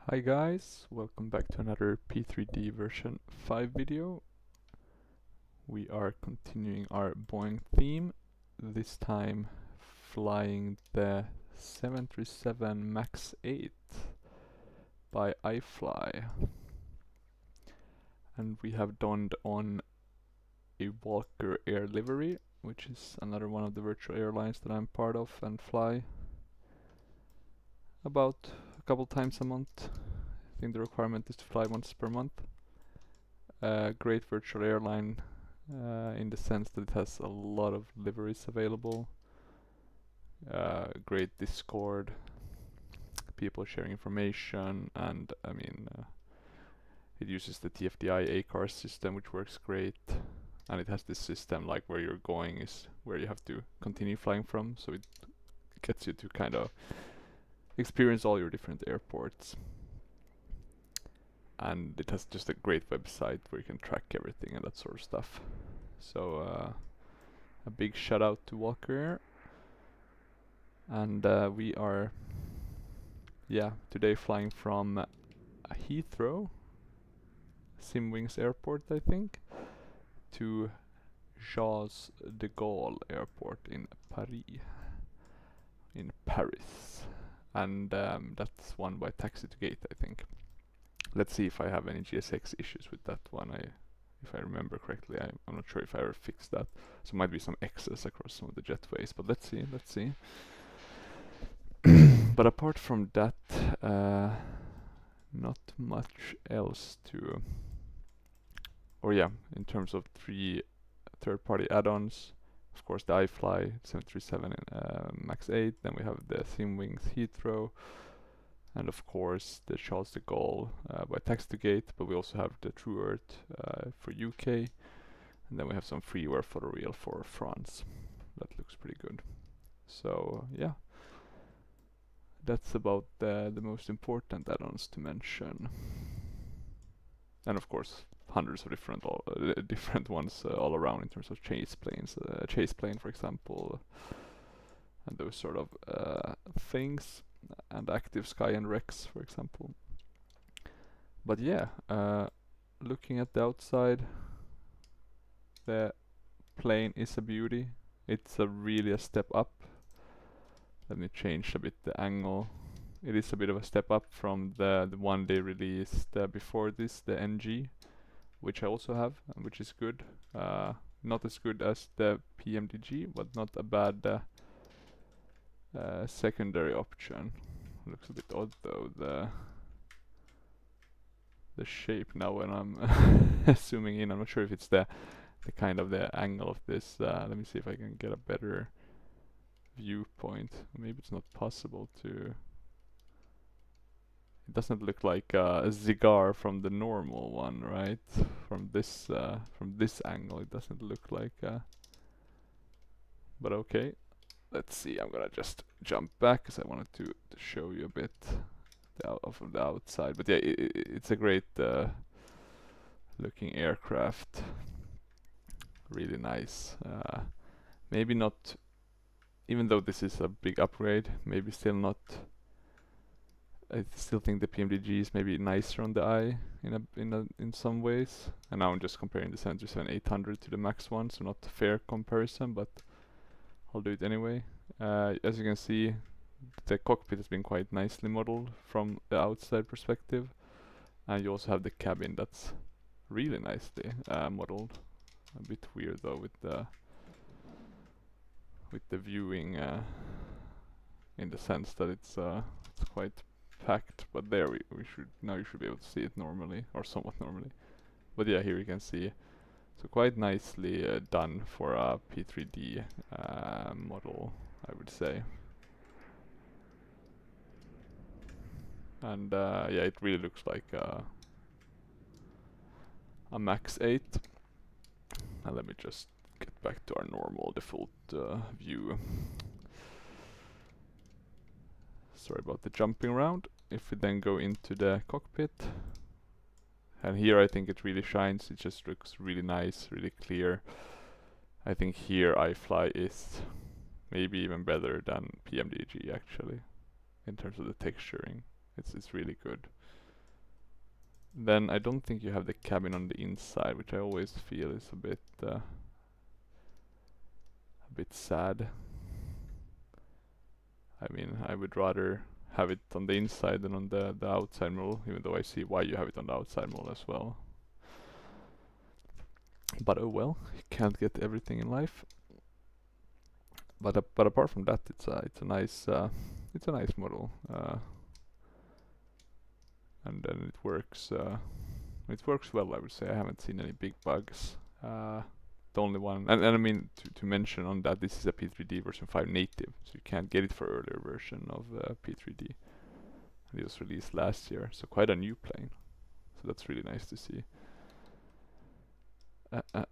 Hi guys, welcome back to another P3D version 5 video. We are continuing our Boeing theme, this time flying the 737 MAX 8 by iFly. And we have donned on a Walker Air livery, which is another one of the virtual airlines that I'm part of and fly about a couple times a month. I think the requirement is to fly once per month. Great virtual airline in the sense that it has a lot of liveries available. Great Discord, people sharing information, and I mean, it uses the TFDI ACARS system, which works great. And it has this system like where you're going is where you have to continue flying from, so it gets you to kind of experience all your different airports. And it has just a great website where you can track everything and that sort of stuff. So a big shout out to Walker Air. And we are today flying from Heathrow, Simwings Airport I think, to Charles de Gaulle Airport in Paris. And that's one by Taxi to Gate I think. Let's see if I have any GSX issues with that one. If I remember correctly, I'm not sure if I ever fixed that. So might be some X's across some of the jetways, but let's see. But apart from that, not much else to... in terms of 3 third-party add-ons, of course the iFly 737-MAX8, then we have the Simwings Heathrow, and of course the Charles de Gaulle by Taxi to Gate, but we also have the True Earth for UK, and then we have some freeware photo reel for France. That looks pretty good. So yeah, that's about the most important add-ons to mention. And of course hundreds of different ones all around in terms of chase planes, chase plane for example, and those sort of things, and active sky and Rex for example. But yeah, looking at the outside, the plane is a beauty. It's really a step up. Let me change a bit the angle. It is a bit of a step up from the one they released before this, the NG, which I also have, which is good. Not as good as the PMDG, but not a bad secondary option. Looks a bit odd though, the shape now when I'm zooming in. I'm not sure if it's the kind of the angle of this. Let me see if I can get a better viewpoint. Maybe it's not possible to... It doesn't look like a cigar from the normal one, right? From this angle, it doesn't look like. But okay, let's see. I'm gonna just jump back because I wanted to show you a bit from the outside. But yeah, it's a great looking aircraft. Really nice. Maybe not, even though this is a big upgrade, maybe still not. I still think the PMDG is maybe nicer on the eye in some ways. And now I'm just comparing the 737-800 to the MAX one, so not a fair comparison, but I'll do it anyway. As you can see, the cockpit has been quite nicely modeled from the outside perspective, and you also have the cabin that's really nicely modeled. A bit weird though with the viewing, in the sense that it's quite packed, but there you should be able to see it normally, or somewhat normally. But yeah, here you can see, so quite nicely done for a P3D model, I would say. And yeah, it really looks like a MAX 8. And let me just get back to our normal default view. Sorry about the jumping around. If we then go into the cockpit, and here I think it really shines. It just looks really nice, really clear. I think here iFly is maybe even better than PMDG actually, in terms of the texturing. It's really good. Then I don't think you have the cabin on the inside, which I always feel is a bit sad. I mean, I would rather have it on the inside than on the outside model, even though I see why you have it on the outside model as well. But oh well, you can't get everything in life. But apart from that, it's a nice model, and then it works well. I would say I haven't seen any big bugs. The only one, and I mean to mention on that, this is a P3D version 5 native, so you can't get it for earlier version of P3D. And it was released last year, so quite a new plane. So that's really nice to see. But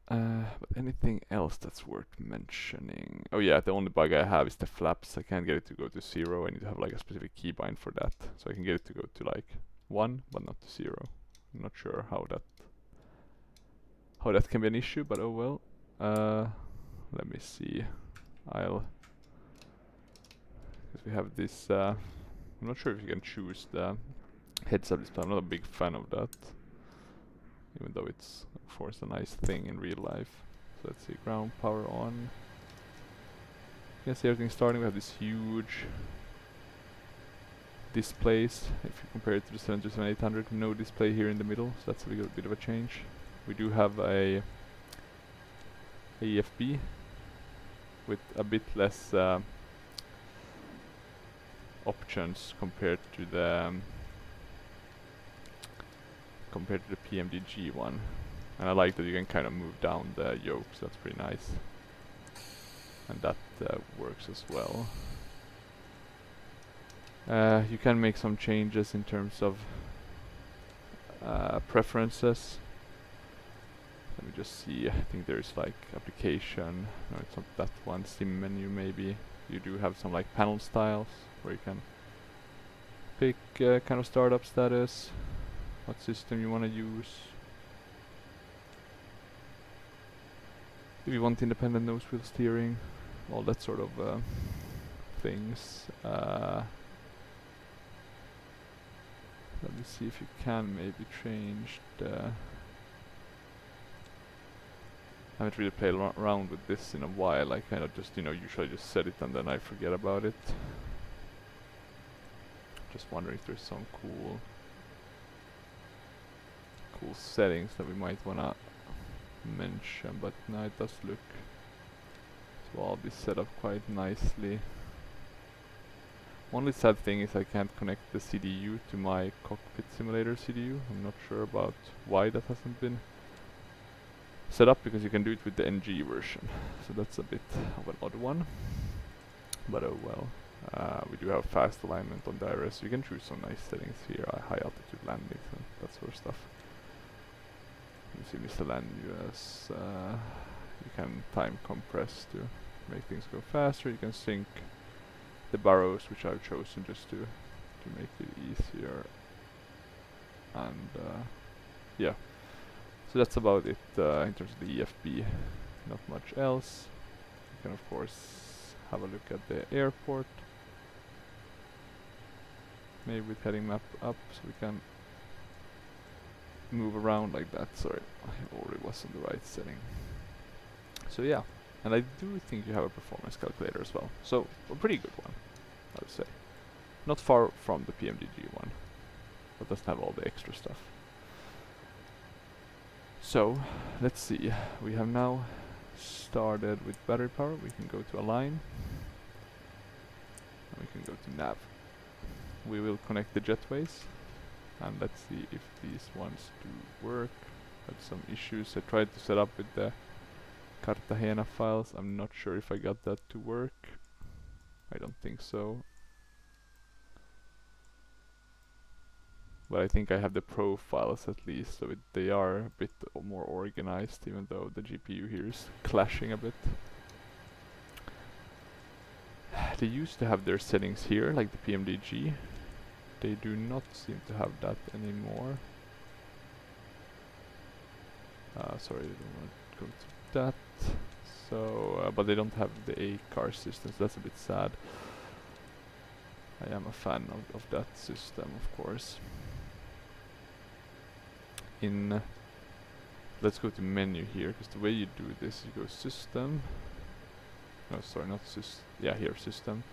anything else that's worth mentioning? Oh yeah, the only bug I have is the flaps. I can't get it to go to 0. I need to have like a specific keybind for that, so I can get it to go to like 1, but not to 0. I'm not sure how that can be an issue, but oh well. Let me see. Because we have this. I'm not sure if you can choose the heads-up display. I'm not a big fan of that, even though it's of course a nice thing in real life. So let's see, ground power on. You can see everything starting. We have this huge displays. If you compare it to the 737-800, no display here in the middle, so that's a bit of a change. We do have a AFB with a bit less options compared to the PMDG one, and I like that you can kind of move down the yokes. That's pretty nice, and that works as well. You can make some changes in terms of preferences. Let me just see. I think there's like application. No, it's not that one. Sim menu maybe. You do have some like panel styles where you can pick kind of startup status, what system you want to use. If you want independent nose wheel steering, all that sort of things. Let me see if you can maybe change the... I haven't really played around with this in a while. I kind of just, usually just set it and then I forget about it. Just wondering if there's some cool settings that we might wanna mention, but no, it does look to all be set up quite nicely. Only sad thing is I can't connect the CDU to my cockpit simulator CDU. I'm not sure about why that hasn't been set up, because you can do it with the NG version, so that's a bit of an odd one, but oh well. We do have fast alignment on the IRS. You can choose some nice settings here, high altitude landings and that sort of stuff. You see miscellaneous. You can time compress to make things go faster. You can sync the barrows, which I've chosen just to make it easier, and yeah. So that's about it in terms of the EFB, not much else. You can of course have a look at the airport, maybe with heading map up, so we can move around like that. Sorry, I already was on the right setting. So yeah, and I do think you have a performance calculator as well, so a pretty good one, I would say. Not far from the PMDG one, but doesn't have all the extra stuff. So, let's see, we have now started with battery power. We can go to align, and we can go to nav. We will connect the jetways, and let's see if these ones do work. Had some issues. I tried to set up with the Cartagena files. I'm not sure if I got that to work. I don't think so. But I think I have the profiles at least, so they are a bit more organized, even though the GPU here is clashing a bit. They used to have their settings here, like the PMDG. They do not seem to have that anymore. Sorry, I don't want to go to that. So, but they don't have the A-car system, so that's a bit sad. I am a fan of that system, of course. Let's go to menu here, because the way you do this, you go system. No, sorry, not system. Yeah, here, system.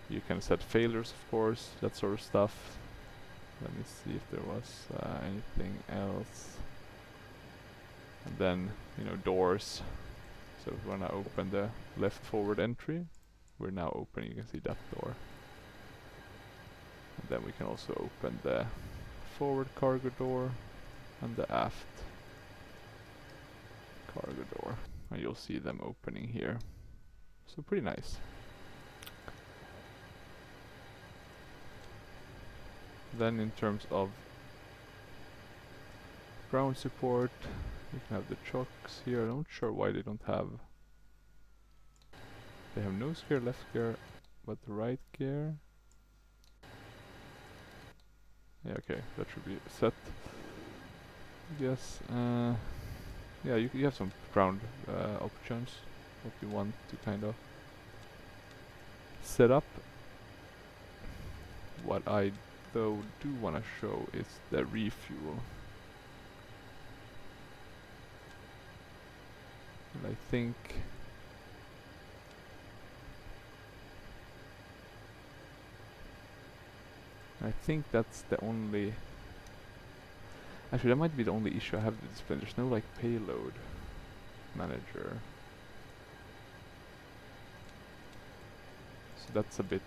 You can set failures, of course, that sort of stuff. Let me see if there was anything else. And then, you know, doors. So if we want to open the left forward entry, we're now opening, you can see that door. And then we can also open the forward cargo door and the aft cargo door. And you'll see them opening here. So pretty nice. Then in terms of ground support, you can have the chocks here. I'm not sure why they don't have... They have nose gear, left gear, but the right gear... Yeah, okay, that should be set. Yes, yeah, you have some ground options, what you want to kind of set up. What I though do want to show is the refuel. And I think that's the only... Actually, that might be the only issue I have with this plane. There's no like payload manager. So that's a bit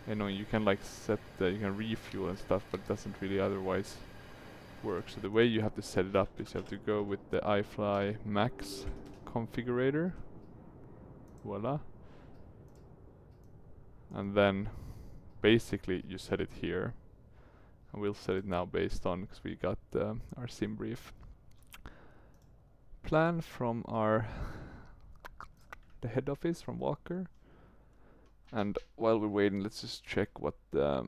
annoying. You can like set you can refuel and stuff, but it doesn't really otherwise work. So the way you have to set it up is you have to go with the iFly Max configurator. Voila. And then basically you set it here. And we'll set it now based on, because we got our sim brief plan from the head office from Walker. And while we're waiting, let's just check what the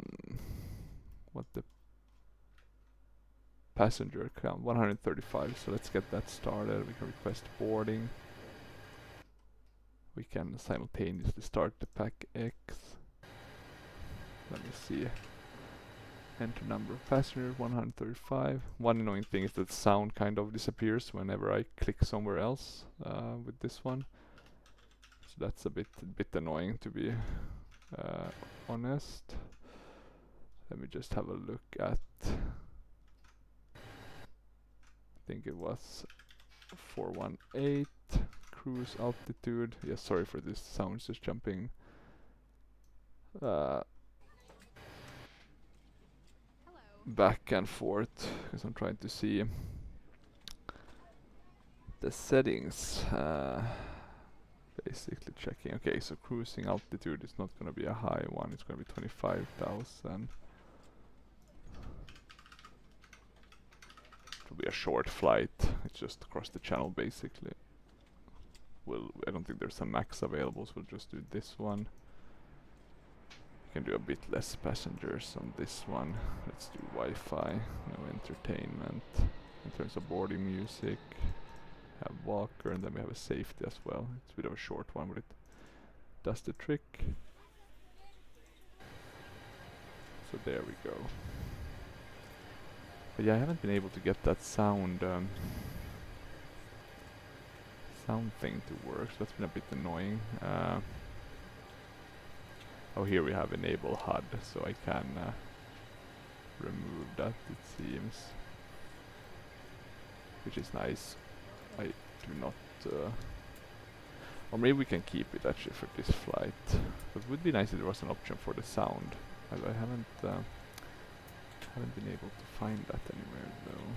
passenger count, 135. So let's get that started. We can request boarding. We can simultaneously start the pack X. Let me see. Enter number of passengers, 135. One annoying thing is that sound kind of disappears whenever I click somewhere else with this one. So that's a bit annoying, to be honest. Let me just have a look at... I think it was 418 cruise altitude. Yeah, sorry for this sound, just jumping. Back and forth because I'm trying to see the settings. Basically checking. Okay, so cruising altitude is not going to be a high one, it's going to be 25,000. It'll be a short flight, it's just across the channel basically. I don't think there's a max available, so we'll just do this one. Can do a bit less passengers on this one. Let's do Wi-Fi, no entertainment. In terms of boarding music, have Walker, and then we have a safety as well. It's a bit of a short one, but it does the trick. So there we go. But yeah, I haven't been able to get that sound thing to work, so that's been a bit annoying. Oh, here we have enable HUD, so I can remove that, it seems, which is nice. I do not, or maybe we can keep it actually for this flight, but it would be nice if there was an option for the sound. I haven't been able to find that anywhere though.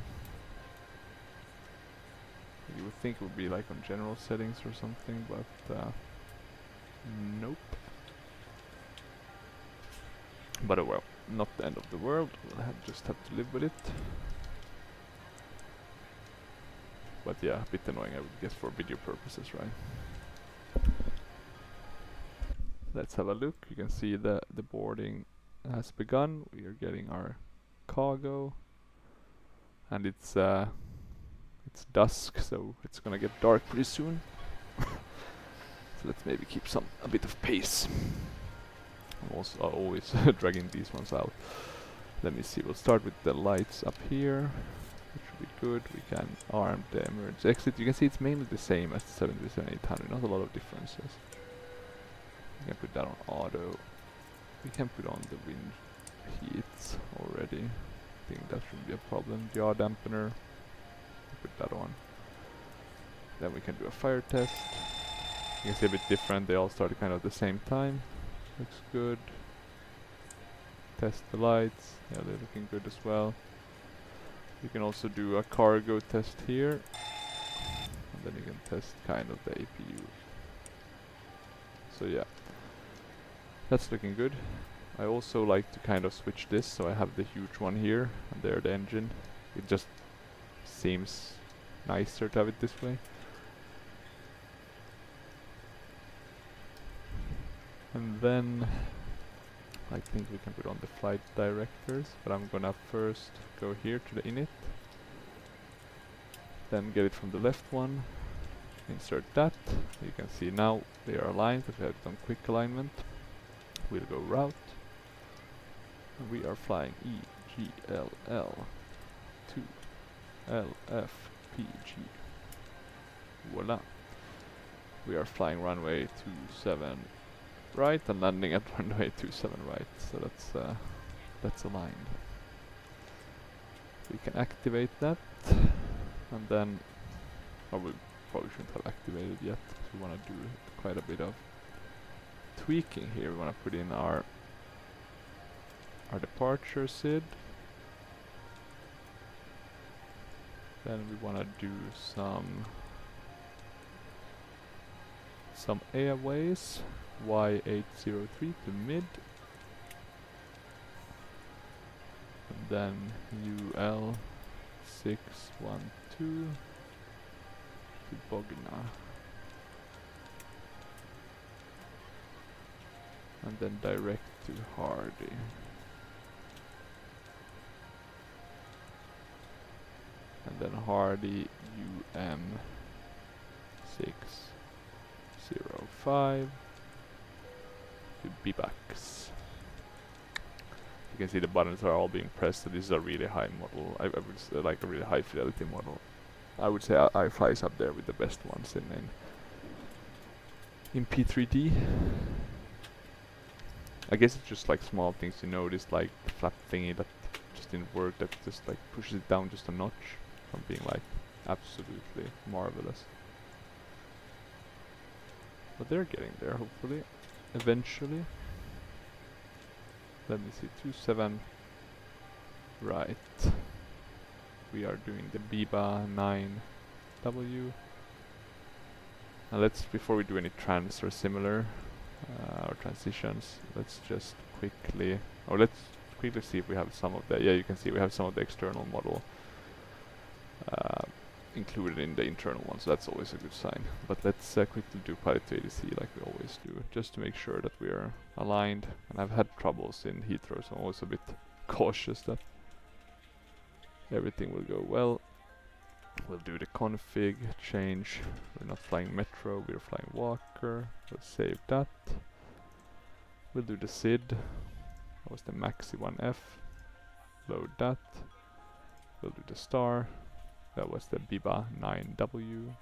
You would think it would be like on general settings or something, but nope. But oh well, not the end of the world, we'll just have to live with it. But yeah, a bit annoying I would guess for video purposes, right? Let's have a look. You can see the boarding has begun. We are getting our cargo. And it's dusk, so it's gonna get dark pretty soon. So let's maybe keep a bit of pace. I'm also always dragging these ones out. Let me see, we'll start with the lights up here. Which should be good. We can arm the emergency exit. You can see it's mainly the same as the 737-800, not a lot of differences. We can put that on auto. We can put on the wind heats already. I think that shouldn't be a problem. Yaw dampener. Put that on. Then we can do a fire test. You can see a bit different. They all started kind of at the same time. Looks good. Test the lights. Yeah, they're looking good as well. You can also do a cargo test here. And then you can test kind of the APU. So yeah. That's looking good. I also like to kind of switch this, so I have the huge one here, and there the engine. It just seems nicer to have it this way. And then I think we can put on the flight directors, but I'm gonna first go here to the init, then get it from the left one, insert that. You can see now they are aligned because we have done quick alignment. We'll go route, and we are flying EGLL to LFPG. Voila. We are flying runway 27 right and landing at runway 27 right, so that's aligned. We can activate that, and then, or we probably shouldn't have activated yet, because we want to do quite a bit of tweaking here. We want to put in our departure SID. Then we want to do some airways, Y803 to mid, and then UL612 to Bogna, and then direct to Hardy. And then Hardy UM605 to B-Backs. You can see the buttons are all being pressed, so this is a really high model. I would say like a really high fidelity model. I would say iFly is up there with the best ones in P3D. I guess it's just like small things you notice, like the flap thingy that just didn't work, that just like pushes it down just a notch from being like absolutely marvelous. But they're getting there, hopefully, eventually. Let me see, 27 right. We are doing the BIBA 9W. Now let's, before we do any trans or similar or transitions, let's just quickly, or let's quickly see if we have some of the, yeah, you can see we have some of the external model included in the internal one, so that's always a good sign. But let's quickly do Prepar3d like we always do, just to make sure that we are aligned. And I've had troubles in Heathrow, so I'm always a bit cautious that everything will go well. We'll do the config change. We're not flying Metro, we're flying Walker. Let's save that. We'll do the SID. That was the Maxi1F. Load that. We'll do the star. That was the BIBA 9W.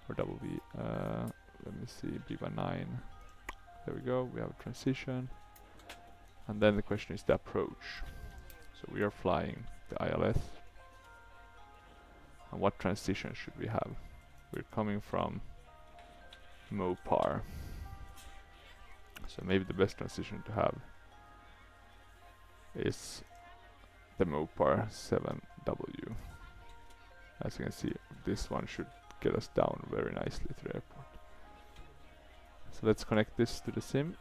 Or double V. Let me see, BIBA 9. There we go, we have a transition. And then the question is the approach. So we are flying the ILS. And what transition should we have? We're coming from Mopar. So maybe the best transition to have is the Mopar 7W. As you can see, this one should get us down very nicely to the airport. So let's connect this to the sim.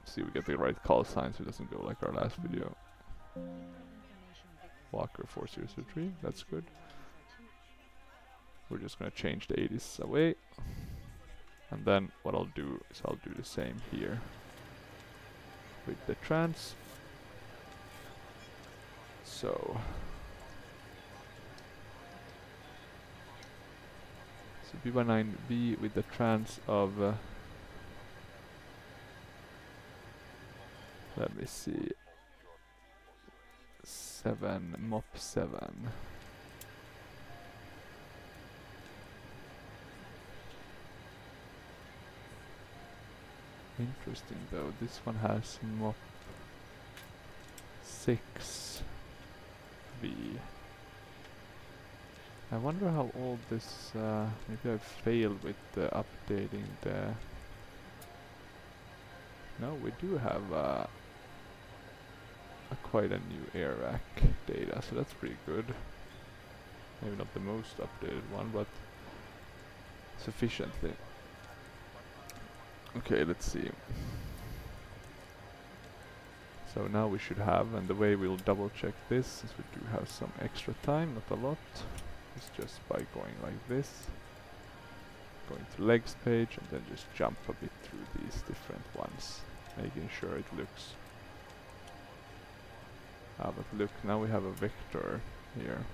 See if we get the right call sign so it doesn't go like our last video. Walker 4003, that's good. We're just gonna change the 80s away. And then what I'll do is I'll do the same here with the trans. So BIBA 9B with the trans of Let me see. 7 mop 7. Interesting though, this one has mop 6 V. I wonder how old this, maybe I failed with updating the... No, we do have quite a new air rack data, so that's pretty good. Maybe not the most updated one, but sufficiently. Okay, let's see. So now we should have, and the way we'll double check this, since we do have some extra time, not a lot, is just by going like this, going to legs page, and then just jump a bit through these different ones, making sure it looks. But look, now we have a vector here.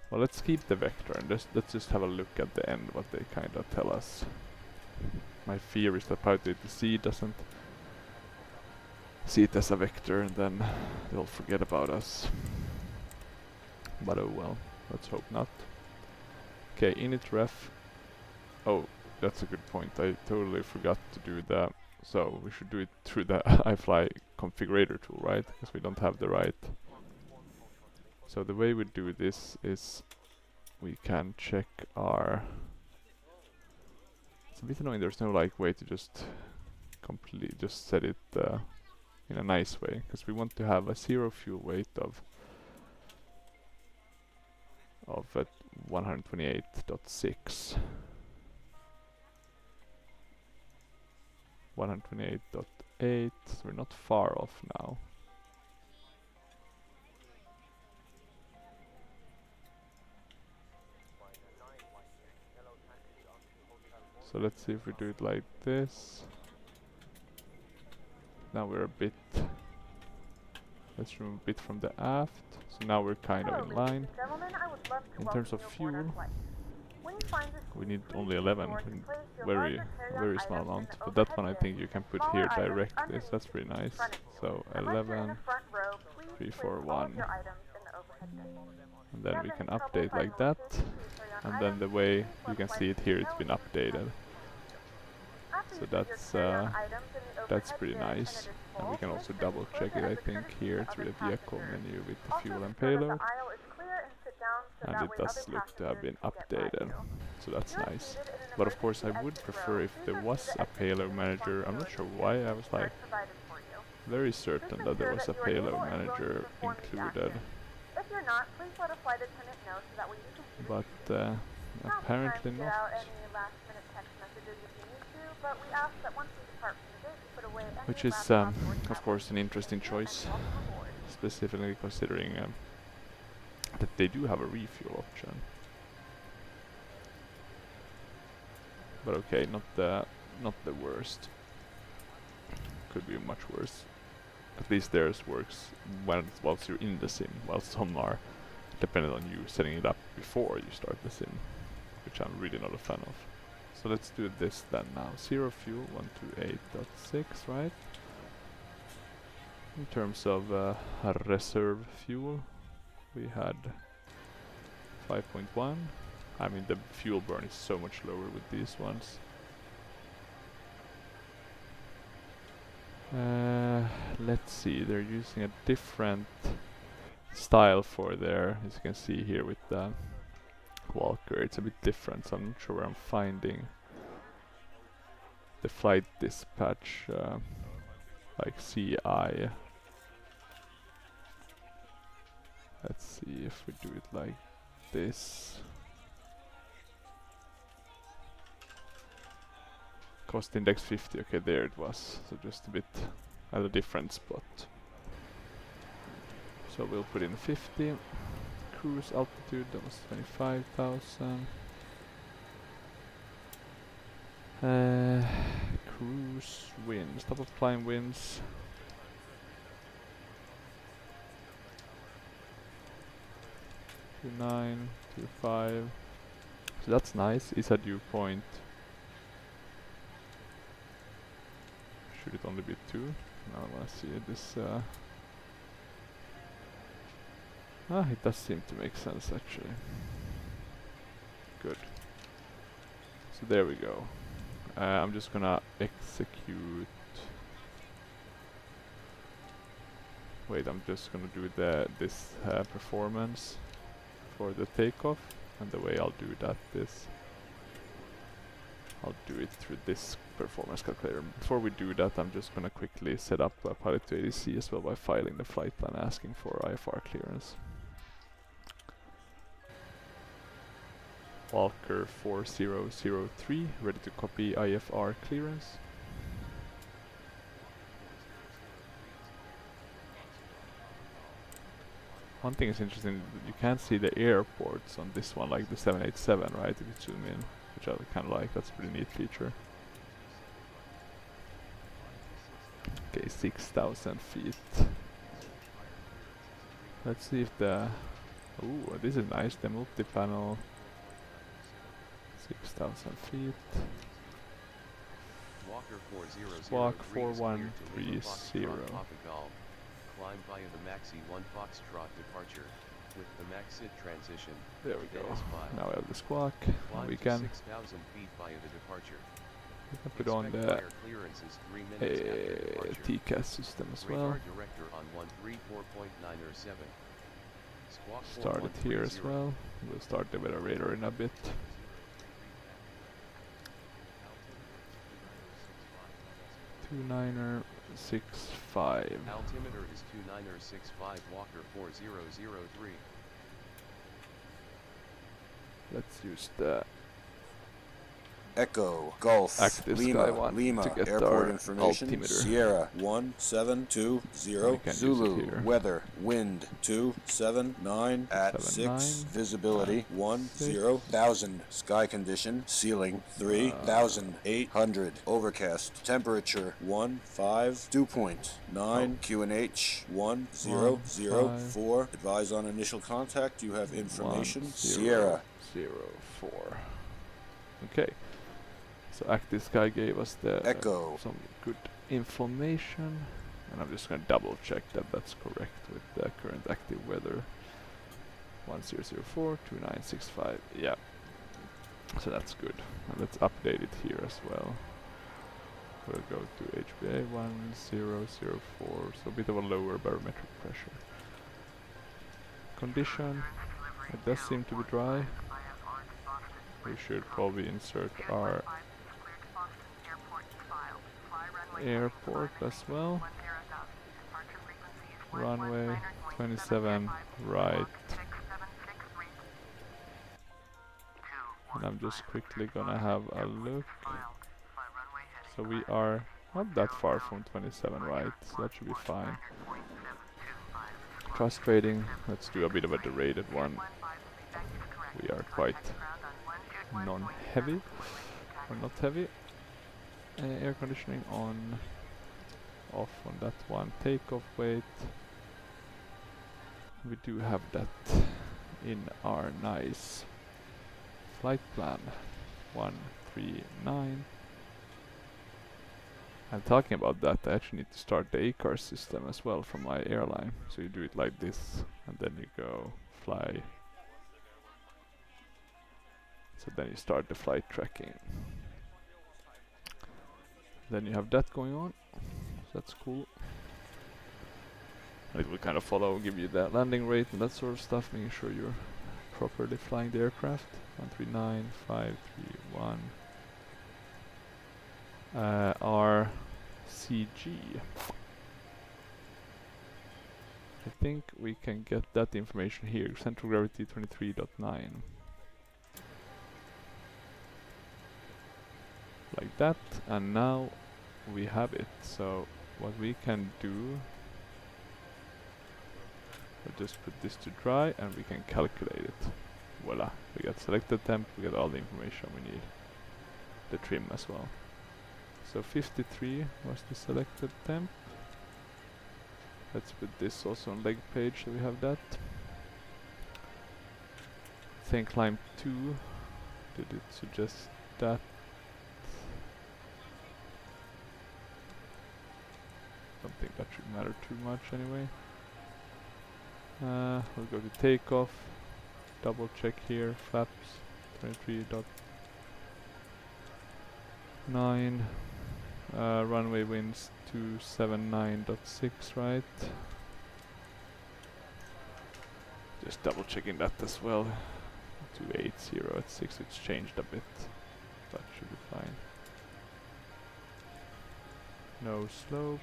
Well, let's keep the vector and let's just have a look at the end what they kind of tell us. My fear is that Prepar3d doesn't see it as a vector and then they'll forget about us. But oh well, let's hope not. Okay, init ref. Oh, that's a good point. I totally forgot to do that. So we should do it through the iFly configurator tool, right? Because we don't have the right. So the way we do this is we can check our... It's a bit annoying, there's no like way to just just set it in a nice way, because we want to have a zero fuel weight of 128.6. 128.8, so we're not far off now. So let's see if we do it like this. Now we're a bit... Let's remove a bit from the aft. So now we're kind of in line. In terms of fuel, we need only 11. Very small amount. But that one I think you can put here directly. So that's pretty nice. So 11, 3, 4, 1. And then we can update like that. And then the way you can see it here, it's been updated. So that's pretty nice. And we can also double check it, I think, here through the vehicle menu with the fuel and payload. And it does look to have been updated. So that's nice. But of course I would prefer if there was a payload manager. I'm not sure why, I was like very certain that there was a payload manager included. But apparently not. Which is, of course, an interesting choice, specifically considering that they do have a refuel option. But okay, not the worst. Could be much worse. At least theirs works whilst you're in the sim, while some are dependent on you setting it up before you start the sim, which I'm really not a fan of. So let's do this then now. Zero fuel, 128.6, right? In terms of reserve fuel, we had 5.1. I mean, the fuel burn is so much lower with these ones. Let's see, they're using a different style for their, as you can see here with the Walker, it's a bit different, so I'm not sure where I'm finding the flight dispatch, like CI. Let's see if we do it like this. Cost index 50, okay, there it was. So just a bit at a different spot. So we'll put in 50. Cruise altitude, that was 25,000. Cruise winds, top of climb winds. 29. 25. So that's nice. Is a dew point. Should it only be 2? Now I want to see this. It does seem to make sense actually. Good. So there we go. I'm just gonna execute. Wait, I'm just gonna do this performance for the takeoff, and the way I'll do that is I'll do it through this performance calculator. Before we do that, I'm just gonna quickly set up a pilot to ADC as well by filing the flight plan asking for IFR clearance. Walker 4003, ready to copy IFR clearance. One thing is interesting, you can't see the airports on this one like the 787, right, if you zoom in, which I kind of like. That's a pretty neat feature. Okay, 6,000 feet. Let's see if the... Ooh, this is nice, the multi-panel. 6,000 feet. Squawk 4130. Climb via the Maxi-1 Foxtrot departure with the Max-8 transition. There we go. Now we have the squawk. Climb We to can 6,000 feet via the departure. put on the TCAS system as well. Director on 134.907. Squawk Start it here as well. We'll start the weather radar in a bit. 2965. Altimeter is 2965 Walker 4003. Let's use the Echo, Golf, Active Lima, Sky one Lima, to get airport our information, altimeter. Sierra 1720, can use Zulu, it here. weather, wind 279 at 6, 79, visibility 10,000, sky condition, ceiling 3,800, overcast, temperature 15, dew point 9, QNH 1004, advise on initial contact, you have information, Sierra 04. Okay. So Active Sky gave us the Echo. some good information, and I'm just gonna double check that that's correct with the current active weather. 1004 2965. Yeah. So that's good. And let's update it here as well. We'll go to HBA 1004. So a bit of a lower barometric pressure. Condition. It does seem to be dry. We should probably insert our airport as well. Runway 27 right. And I'm just quickly gonna have a look. So we are not that far from 27 right, so that should be fine. Trust trading, let's do a bit of a derated one. We are quite non-heavy, or not heavy. Air conditioning on, off on that one. Takeoff weight. We do have that in our nice flight plan. 139. And talking about that, I actually need to start the ACAR system as well from my airline. So you do it like this, and then you go fly. So then you start the flight tracking. Then you have that going on, so that's cool. And it will kind of follow, give you the landing rate and that sort of stuff, making sure you're properly flying the aircraft. 139531. RCG. I think we can get that information here. Central gravity 23.9. Like that, and now we have it. So what we can do, we'll just put this to dry and we can calculate it. Voila, we got selected temp, we got all the information we need. The trim as well. So 53 was the selected temp. Let's put this also on leg page so we have that. saying climb 2. Did it suggest that? Don't think that should matter too much anyway. We'll go to takeoff. Double check here. Flaps 23.9. Runway winds 279.6, right? Just double checking that as well. 280 at 6, it's changed a bit. That should be fine. No slope.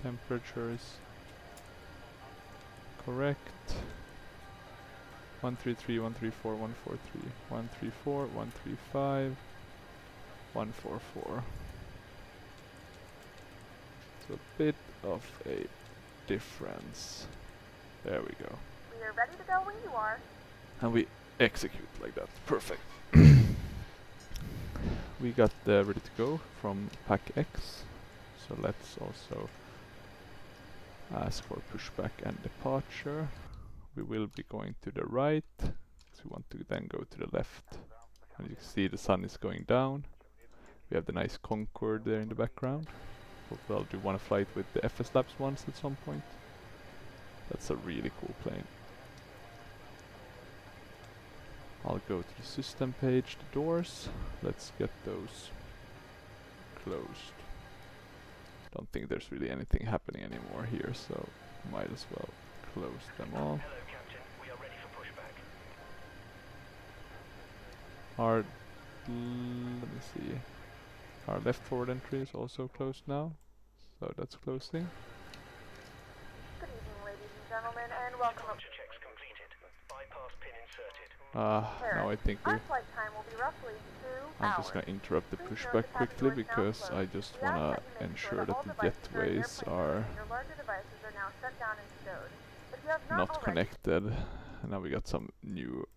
Temperatures correct. 133, 134, 143, 134, 135, 144. So a bit of a difference. There we go. We are ready to go when you are. And we execute like that. Perfect. We got ready to go from pack X. So let's also ask for pushback and departure. We will be going to the right. So we want to then go to the left. And you can see the sun is going down. We have the nice Concorde there in the background. Hopefully I'll do one flight with the FS Labs once at some point. That's a really cool plane. I'll go to the system page, the doors. Let's get those closed. Don't think there's really anything happening anymore here, so might as well close them all. Hello, Captain. We are ready for pushback. Our let me see. Our left forward entry is also closed now, so that's closing. Good evening, ladies and gentlemen, and welcome up. Departure checks completed. Bypass pin inserted. Now I think Our flight time will be roughly 2 I'm hours. just gonna interrupt the Please note pushback the cabin quickly doors now because closed. I just We ask wanna that you make sure ensure that all the devices are in gateways airplane are mode and your larger devices are now shut down and stowed. If you have not already, connected. And now we got some new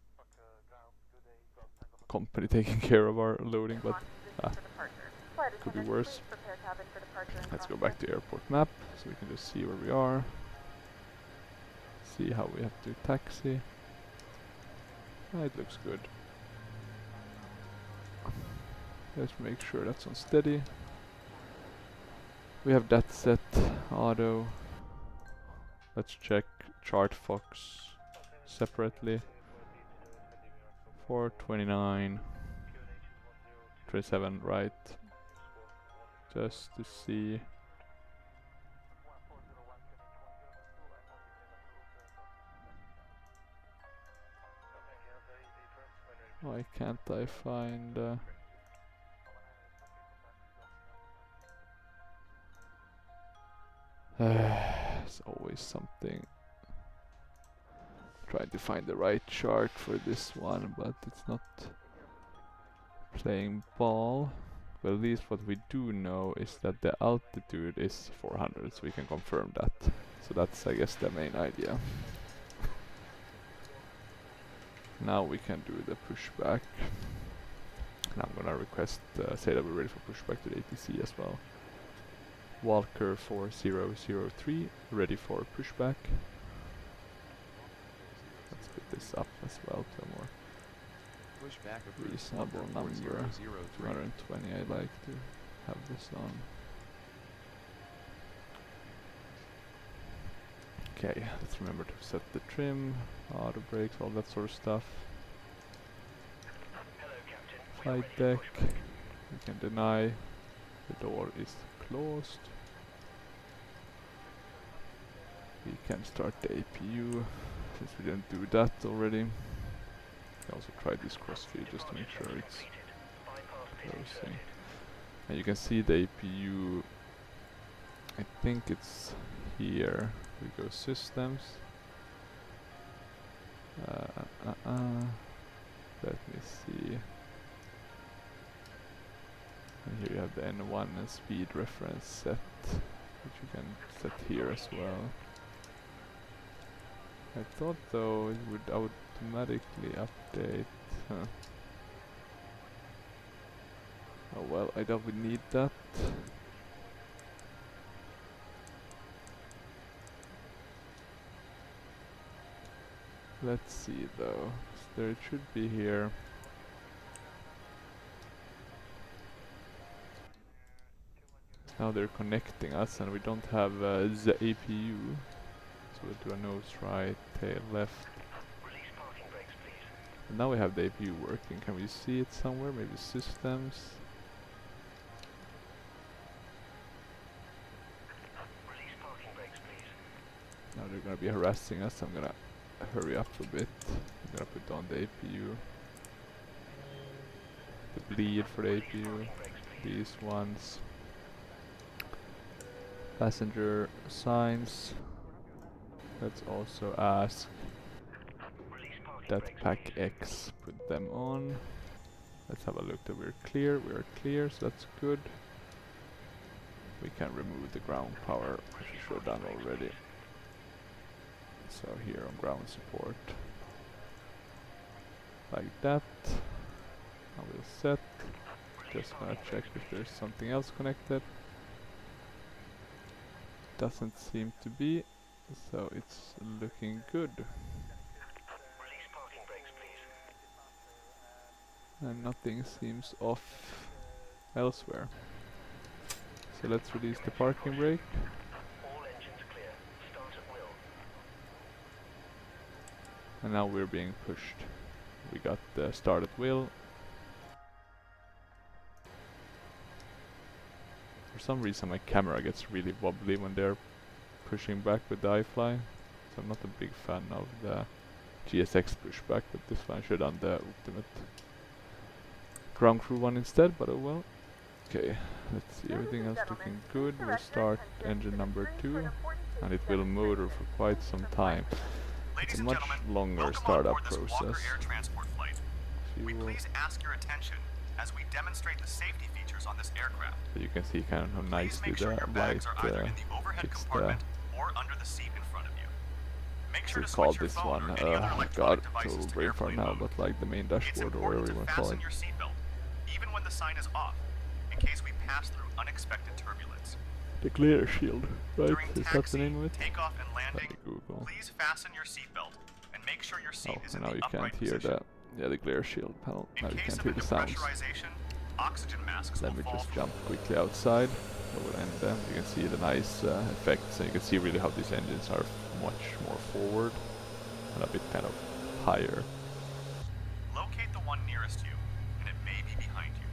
company taking care of our loading, but launch position for departure. Flight could be attendants, worse. please prepare cabin for departure and Let's go cross back to airport map so we can just see where we are. See how we have to taxi. It looks good. Let's make sure that's on steady. We have that set auto. Let's check chart Fox separately. 429 27 right. Just to see. Why can't I find there's always something. Trying to find the right chart for this one, but it's not playing ball. But at least what we do know is that the altitude is 400, so we can confirm that. So that's, I guess, the main idea. Now we can do the pushback. And I'm gonna request, say that we're ready for pushback to the ATC as well. Walker 4003, ready for pushback. Let's put this up as well to a more Pushback approved. reasonable Walker number. 4003. 220, I like to have this on. Okay, let's remember to set the trim, auto brakes, all that sort of stuff. Hello, Captain. We are Flight ready for deck, pushback. we can deny the door is closed. We can start the APU, since we didn't do that already. We can also try this crossfeed just to make sure it's Bypass pin closing. inserted. And you can see the APU, I think it's here. We go systems. Let me see. And here you have the N1 and speed reference set, which you can set here as well. I thought though it would automatically update. Huh. Oh well, I don't need that. Let's see though. There it should be here. Now they're connecting us and we don't have the APU. So we'll do a nose right, tail left. Release parking brakes, please. And now we have the APU working. Can we see it somewhere? Maybe systems. Release parking brakes, please. Now they're gonna be harassing us. I'm gonna hurry up a bit. I'm gonna put on the APU. The bleed for the APU. These ones. Passenger signs. Let's also ask Release parking that brakes, pack please. X, put them on. Let's have a look that we're clear. We are clear, so that's good. We can remove the ground power, which we should have done already. So here on ground support. Like that. Now we'll set. Just gonna check if there's something else connected. Doesn't seem to be, so it's looking good. Release parking brakes, please. And nothing seems off elsewhere. So let's release the parking brake. All engines clear. Start at will. And now we're being pushed. We got the start at will. For some reason my camera gets really wobbly when they're pushing back with the iFly. So I'm not a big fan of the GSX pushback, but this one I should have done the ultimate ground crew one instead, but oh well. Okay, let's see, everything else looking good. We'll start engine number 2 and it will motor for quite some time. It's a much longer startup process. We Fuel. please ask your attention as we demonstrate the safety features on this aircraft. But you can see kind of how Please nicely make sure the your light bags are either in the overhead hits the... compartment or under the seat in front of you. Make sure We to call switch your this phone one, or any other God, electronic total devices to brain fart airplane now, mode. but like the main It's dashboard or whatever important you to want to call fasten it. your seatbelt, even when the sign is off, in case we pass through unexpected turbulence. The glare shield, right? During Is that the taxi, name of it? takeoff, and Let landing, me Google. please fasten your seatbelt and make sure your seat Oh, is and in now the you can't upright hear position. that. Yeah, the glare shield panel. In Now you case can't of hear a the sounds. depressurization, oxygen masks Let will me fall just from jump quickly outside. So we'll end them. You can see the nice effects, and you can see really how these engines are much more forward and a bit kind of higher. Locate the one nearest you, and it may be behind you.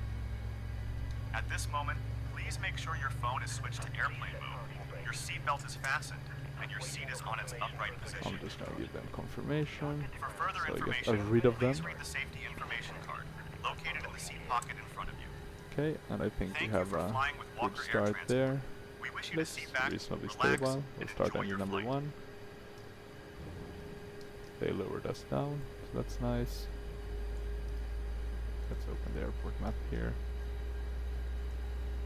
At this moment, please make sure your phone is switched to airplane mode, your seatbelt is fastened, and your seat is on its upright position. I'm just gonna give them confirmation. For further So I guess information, I'm rid of them. please read the safety information card located in the seat pocket in front of you. Okay, and I think we Thank you have for a flying with good Walker Air start Transport. there. We wish you to Looks sit back, reasonably relax, stable. We'll and start enjoy engine your number flight. 1. They lowered us down, so that's nice. Let's open the airport map here.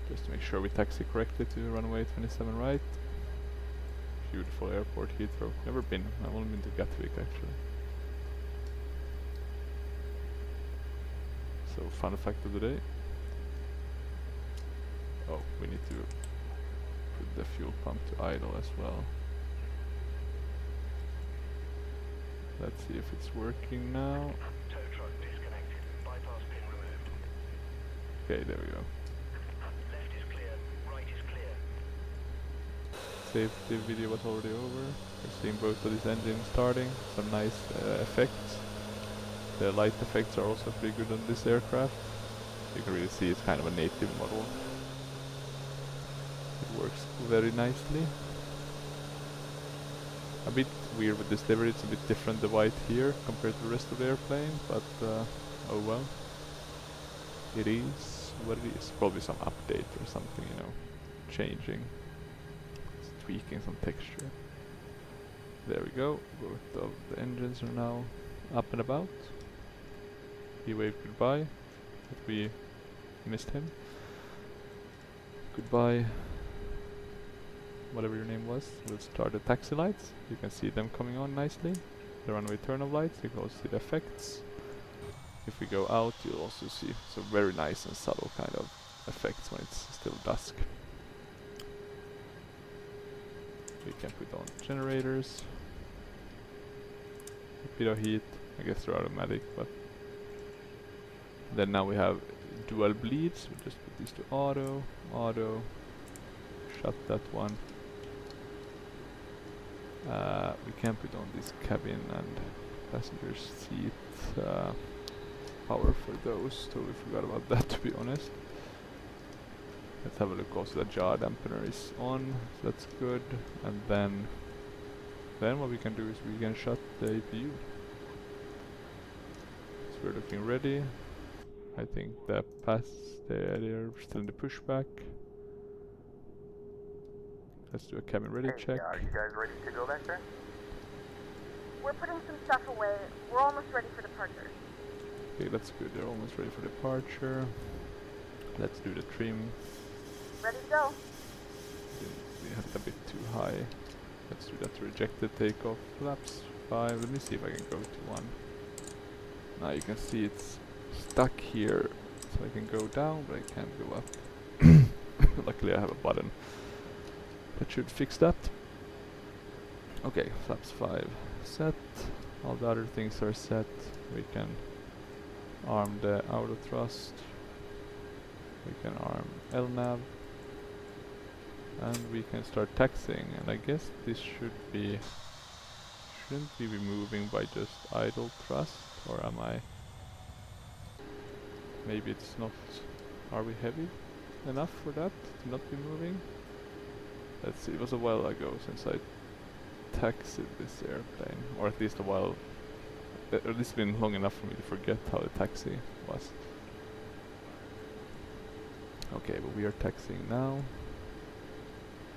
Just to make sure we taxi correctly to runway 27 right. Beautiful airport, Heathrow. Never been. I've only been to Gatwick actually. So, fun fact of the day. Oh, we need to put the fuel pump to idle as well. Let's see if it's working now. Tow truck disconnected. Bypass pin removed. Okay, there we go. Left is clear. Right is clear. Safety video was already over. We're seeing both of these engines starting. Some nice effects. The light effects are also pretty good on this aircraft. You can really see it's kind of a native model. It works very nicely. A bit weird with this livery, it's a bit different, the white here compared to the rest of the airplane, but oh well. It is what it is. Probably some update or something, you know, changing. It's tweaking some texture. There we go. Both of the engines are now up and about. He waved goodbye, but we missed him. Goodbye, whatever your name was. We'll start the taxi lights. You can see them coming on nicely. The runway turn of lights, you can also see the effects. If we go out, you'll also see some very nice and subtle kind of effects when it's still dusk. We can put on generators. bit of heat. I guess they're automatic, but then now we have dual bleeds. We just put these to auto, auto, shut that one. We can put on this cabin and passenger seat power for those. Totally forgot about that, to be honest. Let's have a look also. The jaw dampener is on, so that's good. And then what we can do is we can shut the APU. So we're looking ready. I think they're still in the pushback. Let's do a cabin ready check. Are you guys ready to go back there? We're putting some stuff away. We're almost ready for departure. Okay, that's good. They're almost ready for departure. Let's do the trim. Ready to go. We had it a bit too high. Let's do that to reject the takeoff. Flaps 5. Let me see if I can go to 1. Now you can see it's stuck here. So I can go down, but I can't go up. Luckily I have a button that should fix that. Okay, flaps 5 set. All the other things are set. We can arm the auto thrust. We can arm LNAV. And we can start taxiing. And I guess this shouldn't we be moving by just idle thrust? Or am I? Maybe it's not. Are we heavy enough for that to not be moving? Let's see, it was a while ago since I taxied this airplane, or at least a while, at least been long enough for me to forget how the taxi was. Okay, but we are taxiing now.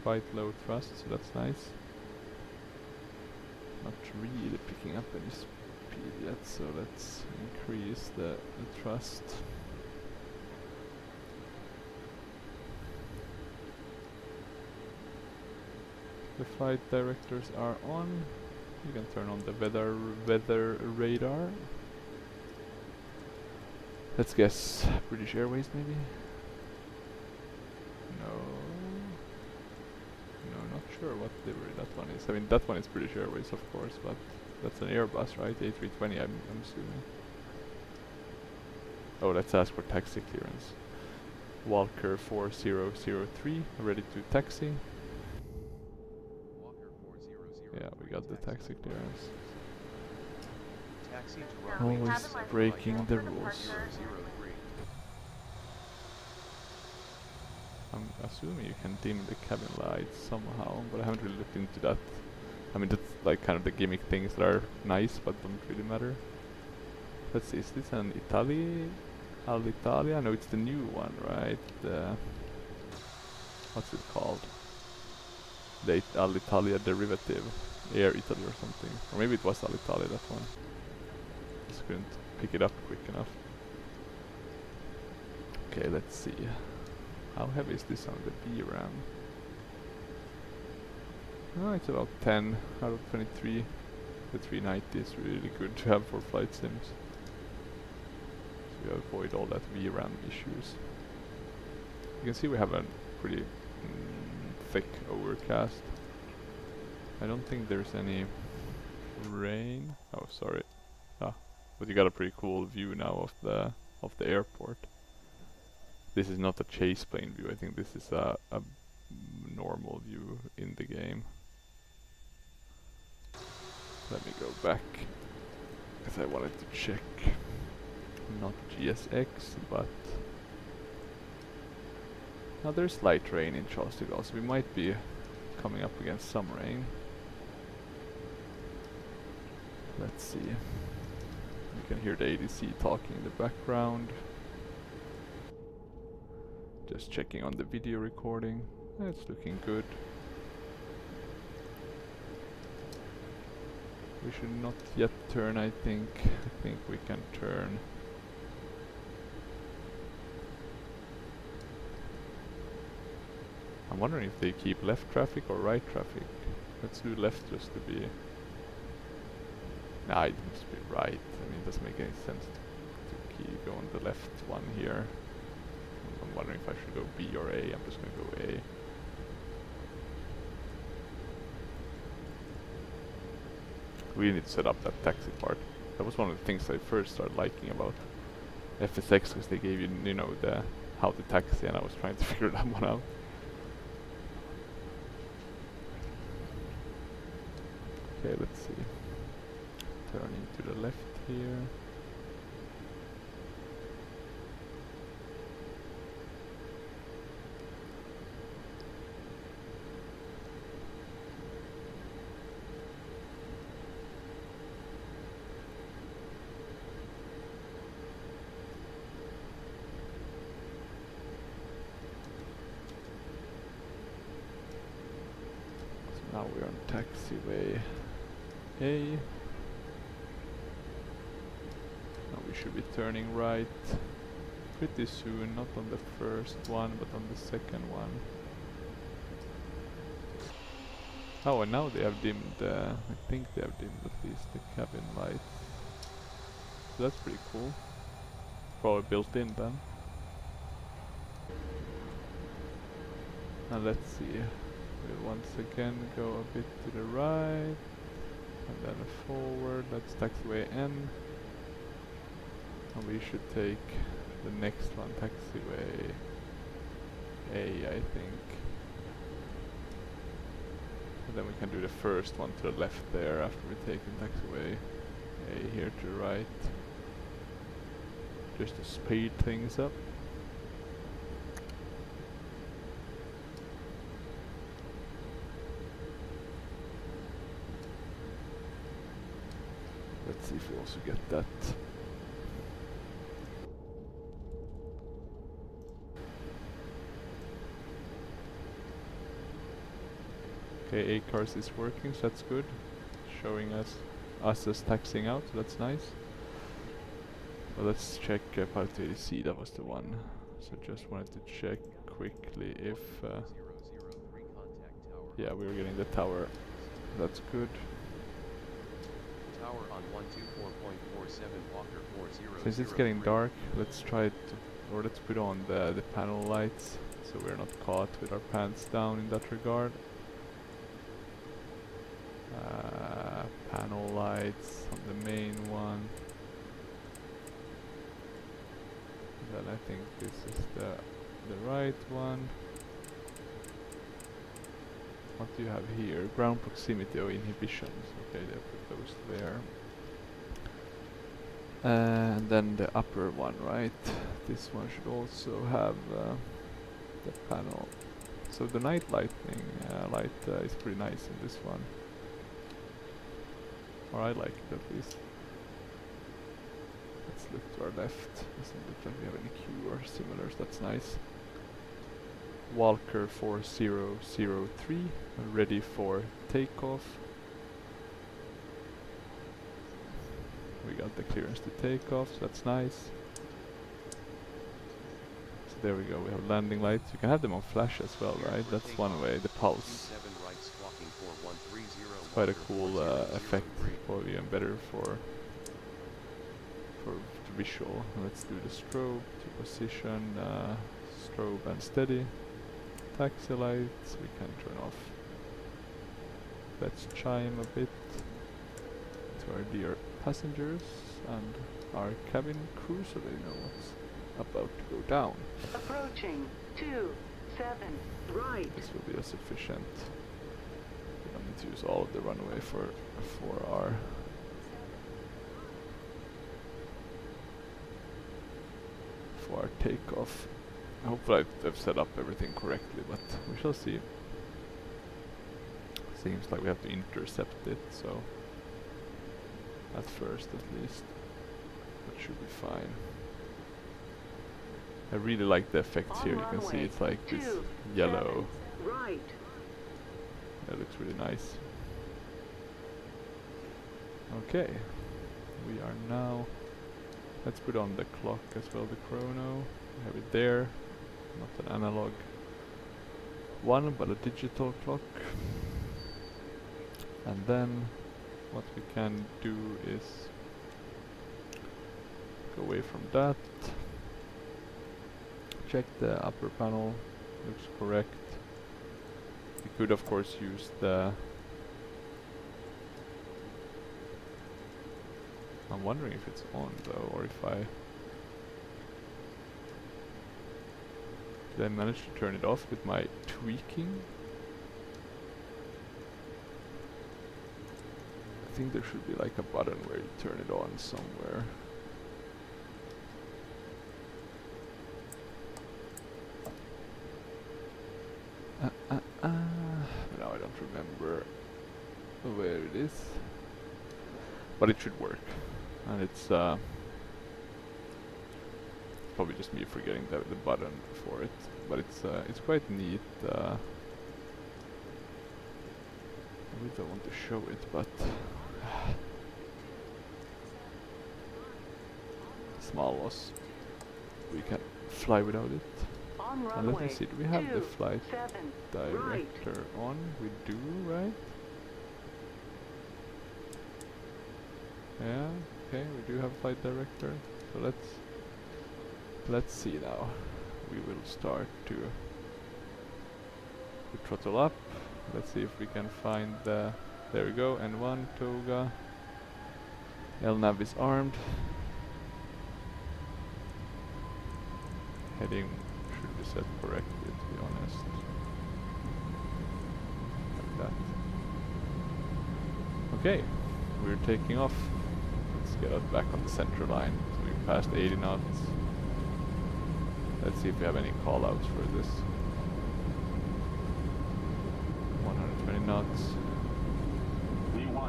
Quite low thrust, so that's nice. Not really picking up any speed yet, so let's increase the thrust. The flight directors are on. You can turn on the weather radar. Let's guess British Airways maybe? No, not sure what livery that one is. I mean, that one is British Airways, of course, but that's an Airbus, right? A320, I'm assuming. Oh, let's ask for taxi clearance. Walker 4003, ready to taxi. Yeah, we got the taxi clearance. Taxi to runway Always breaking the rules. I'm assuming you can dim the cabin lights somehow, but I haven't really looked into that. I mean, that's like kind of the gimmick things that are nice, but don't really matter. Let's see, is this an Alitalia? No, it's the new one, right? The what's it called? The Alitalia derivative, Air Italy or something, or maybe it was Alitalia, that one. Just couldn't pick it up quick enough. Okay, let's see. How heavy is this on the VRAM? Oh, it's about 10 out of 23. The 390 is really good to have for flight sims. So we avoid all that VRAM issues. You can see we have a pretty thick overcast. I don't think there's any rain. Oh, sorry. Ah, but you got a pretty cool view now of the airport. This is not a chase plane view. I think this is a normal view in the game. Let me go back, because I wanted to check. Not GSX, but now there's light rain in Charles de Gaulle, so we might be coming up against some rain. Let's see. You can hear the ADC talking in the background. Just checking on the video recording. It's looking good. We should not yet turn, I think. I think we can turn. I'm wondering if they keep left traffic or right traffic. Let's do left just to be... Nah, it must be right. I mean, it doesn't make any sense to keep going the left one here. I'm wondering if I should go B or A. I'm just going to go A. We need to set up that taxi part. That was one of the things I first started liking about FSX, because they gave you, you know, the how to taxi, and I was trying to figure that one out. Okay, let's see. Turning to the left here. Now we're on taxiway A. Now we should be turning right pretty soon, not on the first one, but on the second one. Oh, and now they have dimmed, I think they have dimmed at least the cabin lights. So that's pretty cool. Probably built in then. And let's see. We'll once again go a bit to the right. And then forward. That's taxiway N. And we should take the next one, taxiway A, I think. And then we can do the first one to the left there after we've taken taxiway A here to the right. Just to speed things up. Let's see if we also get that. Okay, A-Cars is working, so that's good. Showing us as taxiing out, so that's nice. Well, let's check Prepar3d, that was the one. So just wanted to check quickly if... yeah, we were getting the tower. That's good. Tower on 124.47 Walker 40. Since it's getting dark, let's try to, or let's put on the panel lights, so we're not caught with our pants down in that regard. Panel lights on the main one. Then I think this is the right one. What do you have here? Ground proximity or inhibitions. Okay, they put those there. And then the upper one, right? This one should also have the panel. So the night lighting light is pretty nice in this one. Or I like it at least. Let's look to our left. Doesn't look like we have any Q or similars. That's nice. Walker 4003, ready for takeoff. We got the clearance to take off, so that's nice. So there we go, we have landing lights. You can have them on flash as well, right? That's one way, the pulse. It's quite a cool effect, probably even better for visual. Let's do the strobe to position, strobe and steady. Taxi lights we can turn off. Let's chime a bit to our dear passengers and our cabin crew so they know what's about to go down. Approaching 27 right. This will be sufficient. We don't need to use all of the runway for our takeoff. Hopefully I've set up everything correctly, but we shall see. Seems like we have to intercept it, so at first at least. That should be fine. I really like the effects here. You can see it's like this yellow. Right. That looks really nice. Okay. We are now... Let's put on the clock as well, the chrono. We have it there. Not an analog one, but a digital clock. And then what we can do is go away from that. Check the upper panel, looks correct. We could of course use the I'm wondering if it's on though, or if did I manage to turn it off with my tweaking? I think there should be like a button where you turn it on somewhere. Now I don't remember where it is, but it should work, and it's probably just me forgetting the button for it, but it's quite neat. I really don't want to show it, but small loss. We can fly without it. On And let me runway see, do we have the flight 27, director on? We do, right? Yeah, okay, we do have flight director. So let's see now. We will start to throttle up. Let's see if we can find the, there we go, N1 toga. LNAV is armed. Heading should be set correctly, to be honest. Like that. Okay, we're taking off. Let's get us back on the center line. So we passed 80 knots. Let's see if we have any callouts for this. 120 knots.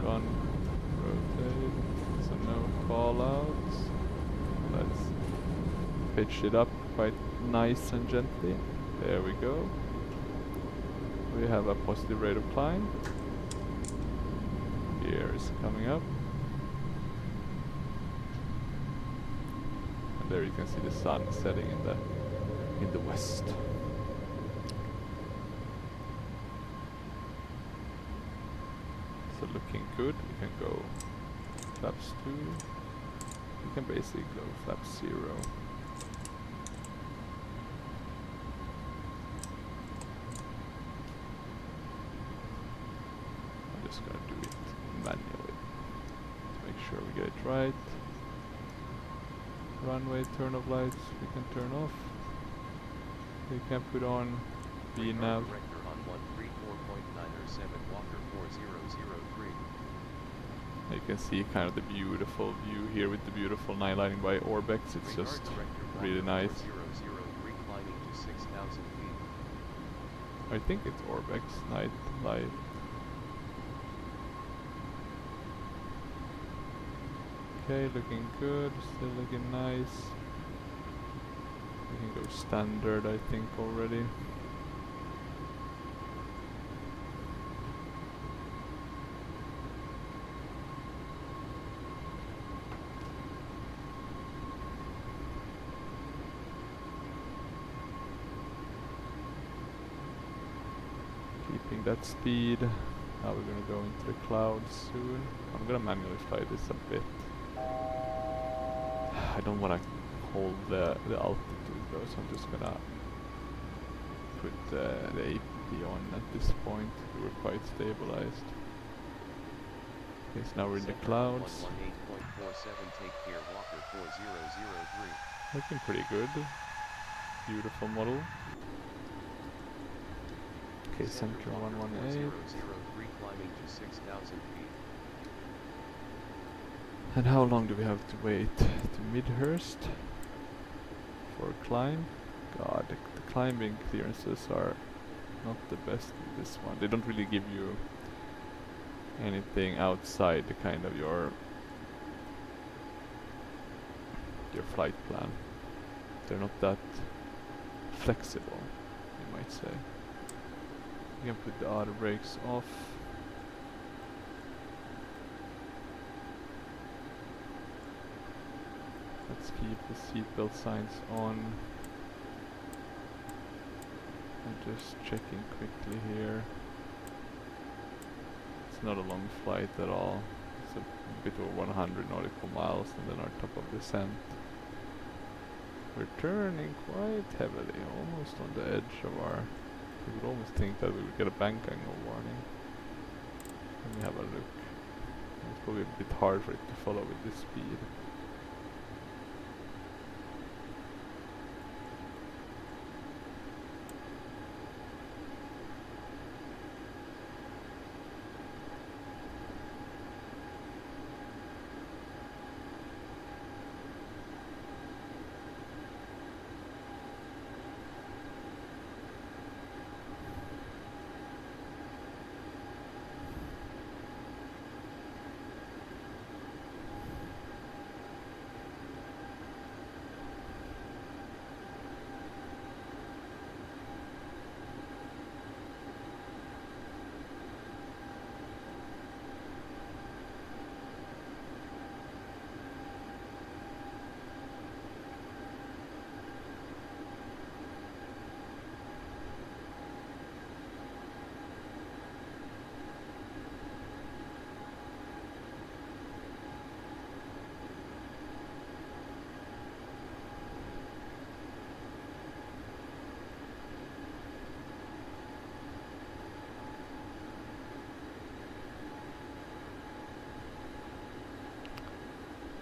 Run. Rotate. So no callouts. Let's pitch it up quite nice and gently. There we go. We have a positive rate of climb. Gear is coming up. And there you can see the sun setting in the west. So looking good. We can go flaps 2. We can basically go flap 0. I'm just gonna do it manually to make sure we get it right. Runway turn of lights we can turn off. We can put on V nav. Director on 134.907 Walker 4003. You can see kind of the beautiful view here with the beautiful night lighting by Orbex. It's just really nice. 4003 climbing to 6,000 feet. I think it's Orbex night light. Okay, looking good, still looking nice. We can go standard, I think, already. Keeping that speed. Now we're gonna go into the clouds soon. I'm gonna manually fly this a bit. I don't wanna hold the altitude though, so I'm just gonna put the AP on at this point. We were quite stabilized. Okay, so now we're in the clouds. 118.47 take care Walker 4003. Looking pretty good. Beautiful model. Okay, center 118. 4003 climbing to 6,000 feet. And how long do we have to wait to Midhurst for a climb? God, the climbing clearances are not the best in this one. They don't really give you anything outside the kind of your flight plan. They're not that flexible, you might say. You can put the auto brakes off. Let's keep the seatbelt signs on. I'm just checking quickly here. It's not a long flight at all. It's a bit over 100 nautical miles and then our top of descent. We're turning quite heavily, almost on the edge of our... You would almost think that we would get a bank angle warning. Let me have a look. It's probably a bit hard for it to follow with this speed.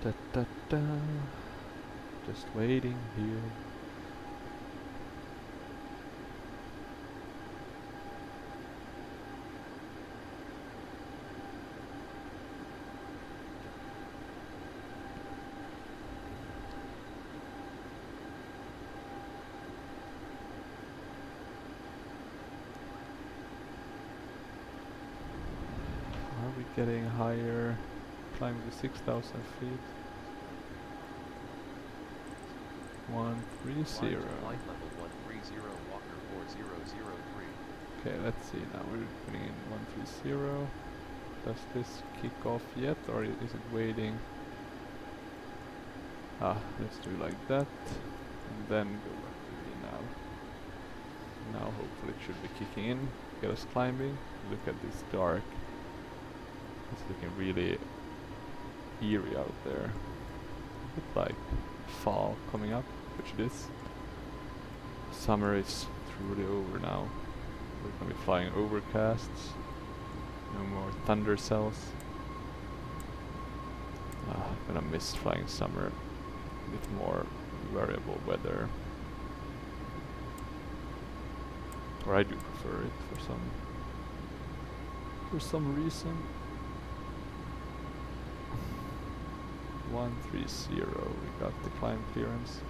Da da da. Just waiting here. Are we getting higher? Climbing to 6,000 feet. 130. Flight level 130 Walker 4003. Okay, let's see now. We're putting in 130. Does this kick off yet, or is it waiting? Ah, let's do like that, and then go back to V now. Now hopefully it should be kicking in, get us climbing. Look at this dark. It's looking really eerie out there. A bit like fall coming up, which it is. Summer is truly over now. We're gonna be flying overcasts. No more thunder cells. Gonna miss flying summer. A bit more variable weather. Or I do prefer it for some reason. 130, we got the climb clearance.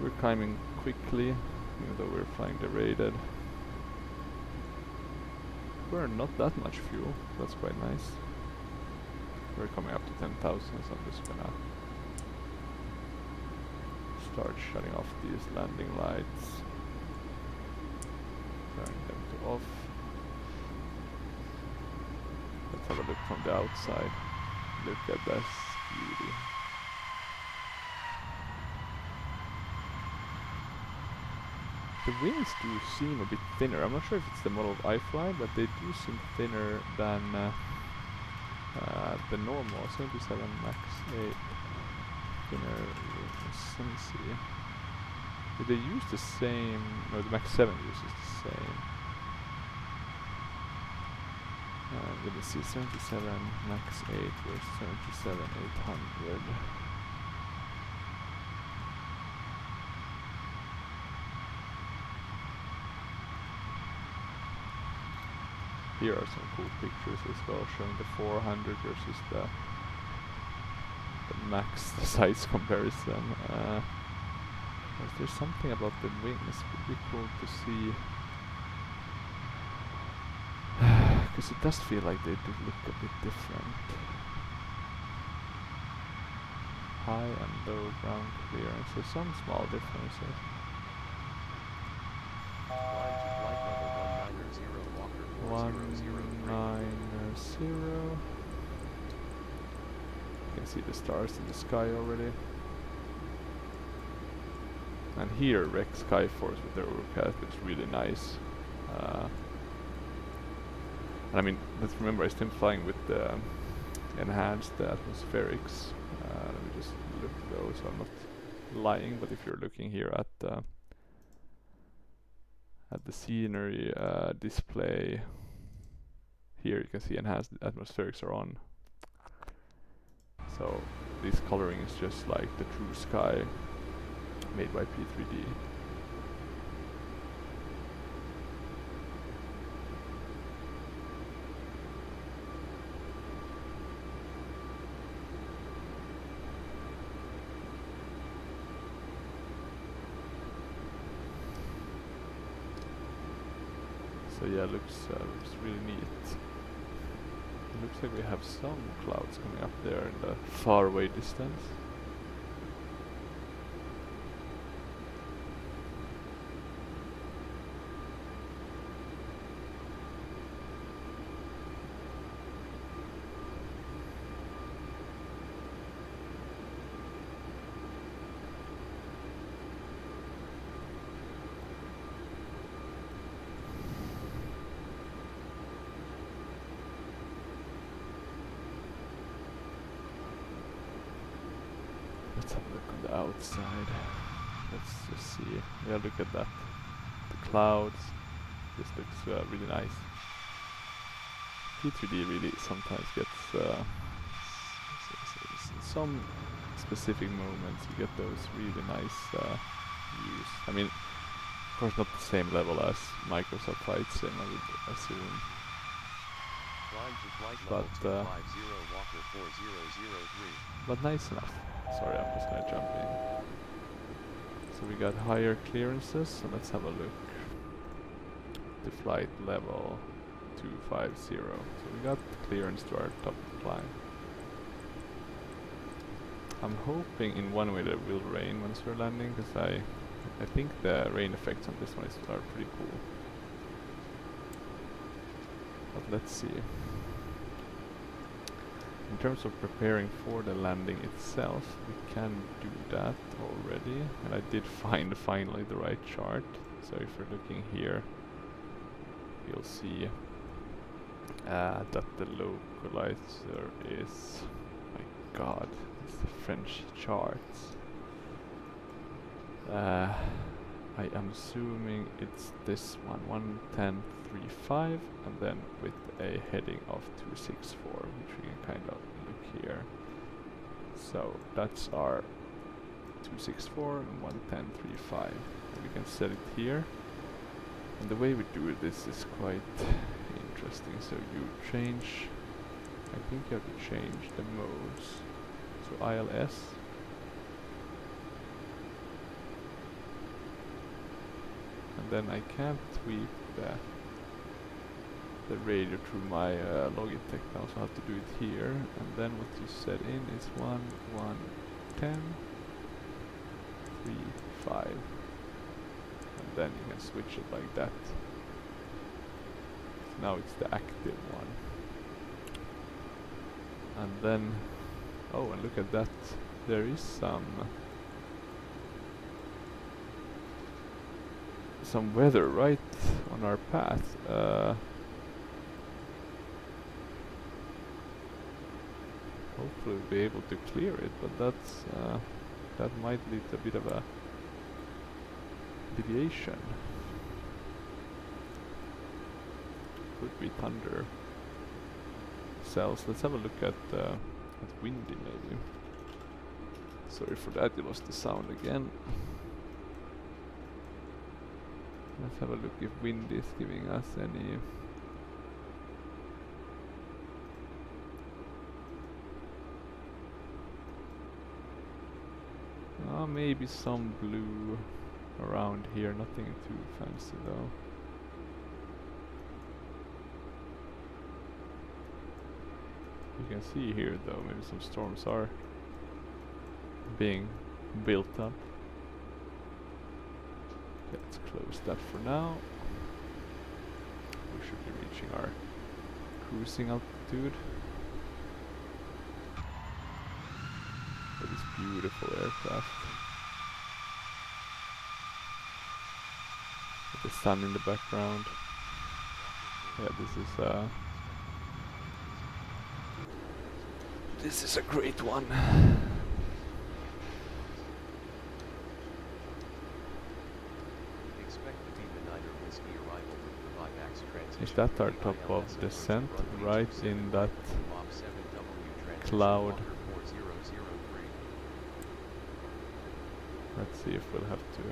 We're climbing quickly, even though we're flying derated. Burn not that much fuel, that's quite nice. We're coming up to 10,000, so I'm just gonna start shutting off these landing lights. Turning them to off. Let's have a look from the outside. Look at this beauty. The wings do seem a bit thinner. I'm not sure if it's the model of iFly, but they do seem thinner than the normal 737 MAX8 thinner wings. Let me see. Did they use the same? No, the MAX7 uses the same. Let me see, 737 MAX8 versus 737-800. Here are some cool pictures as well, showing the 400 versus the max size comparison. There's something about the wings, would be cool to see. Because it does feel like they do look a bit different. High and low ground clearance, so some small differences. Flight level 190 Walker 4003. 190. You can see the stars in the sky already. And here Rex Skyforce with their overcast looks really nice. And I mean, let's remember I'm still flying with the enhanced atmospherics. Let me just look though, so I'm not lying, but if you're looking here at the scenery display Here you can see enhanced atmospherics are on. So this coloring is just like the true sky made by Prepar3d. So yeah, looks really neat. It looks like we have some clouds coming up there in the far away distance. Let's have a look on the outside. Let's just see. Yeah, look at that. The clouds. This looks really nice. Prepar3d really sometimes gets some specific moments. You get those really nice views. I mean, of course, not the same level as Microsoft Flight Sim, I would assume. But nice enough. Sorry, I'm just gonna jump in. So we got higher clearances, so let's have a look. The flight level 250. So we got clearance to our top climb. I'm hoping in one way that it will rain once we're landing, because I think the rain effects on this one are pretty cool. But let's see. In terms of preparing for the landing itself, we can do that already. And I did find finally the right chart. So if you're looking here, you'll see that the localizer is, my god, it's the French charts. I am assuming it's this one, 110.35, and then with a heading of 264, which we can kind of look here. So that's our 264 and 110.35. And we can set it here. And the way we do this is quite interesting. So you change, I think you have to change the modes. So ILS. And then I can't tweak the radio through my Logitech now, so I have to do it here. And then what you set in is 110.35. And then you can switch it like that. So now it's the active one. And then, oh, and look at that, there is some weather right on our path. Hopefully we'll be able to clear it, but that might lead to a bit of a deviation. Could be thunder cells. Let's have a look at windy maybe. Sorry for that, you lost the sound again. Let's have a look if wind is giving us any. Maybe some blue around here, nothing too fancy though. You can see here though, maybe some storms are being built up. Let's close that for now. We should be reaching our cruising altitude. For this beautiful aircraft. With the sun in the background. Yeah, this is a great one. Expect the D9er Whiskey arrival with 5X transition Is that our to top of ILS descent runway right 27 in that Mach 7W transition cloud? Walker 4003. Let's see if we'll have to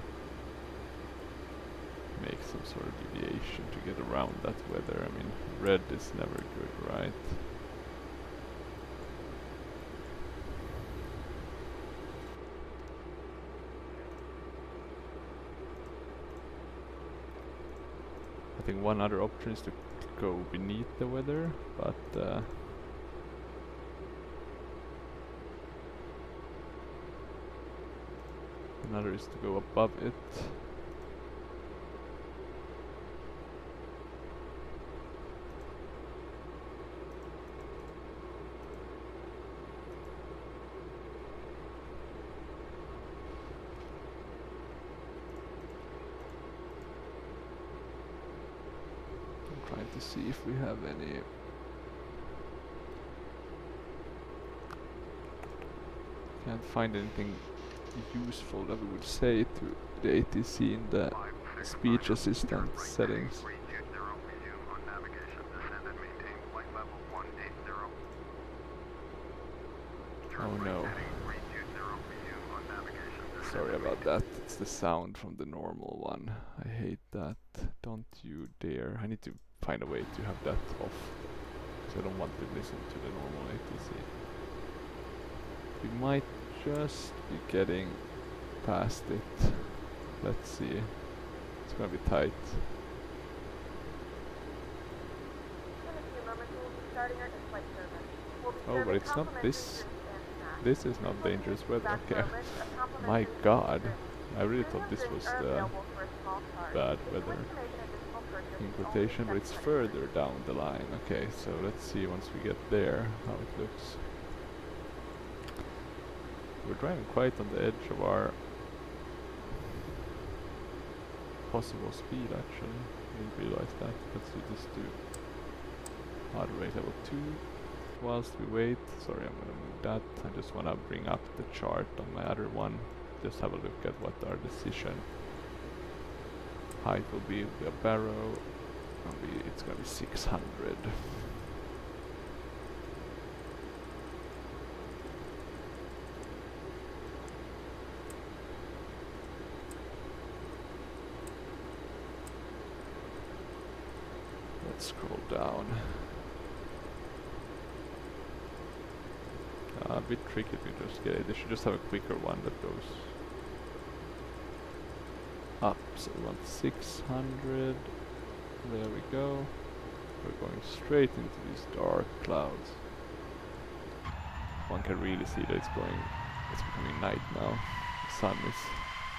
make some sort of deviation to get around that weather. I mean, red is never good, right? I think one other option is to go beneath the weather, but another is to go above it. I'm trying to see if we have any. Can't find anything useful that we would say to the ATC in the speech assistant settings. Oh no. Sorry about that. It's the sound from the normal one. I hate that. Don't you dare. I need to find a way to have that off, because I don't want to listen to the normal ATC. We might just be getting past it. Let's see. It's gonna be tight. In a few moments, we will be starting our in-flight service. We'll be Oh, but serving it's not complimentary this. drinks and snacks. This is not dangerous weather. Back Okay. moments, a complimentary My drinks god. drink. I really Premium thought this drinks was are the available for a small charge. bad If you weather wish to make an additional purchase, in it's only quotation, but it's 7 further down the line. Okay, so let's see once we get there how it looks. We're driving quite on the edge of our possible speed actually. I didn't realize that. Let's do this to hard rate level 2 whilst we wait. Sorry, I'm gonna move that. I just wanna bring up the chart on my other one. Just have a look at what our decision height will be. A barrow. It's gonna be 600. Let's scroll down. A bit tricky to just get it. They should just have a quicker one that goes up. So we want 600. There we go. We're going straight into these dark clouds. One can really see that it's becoming night now. The sun is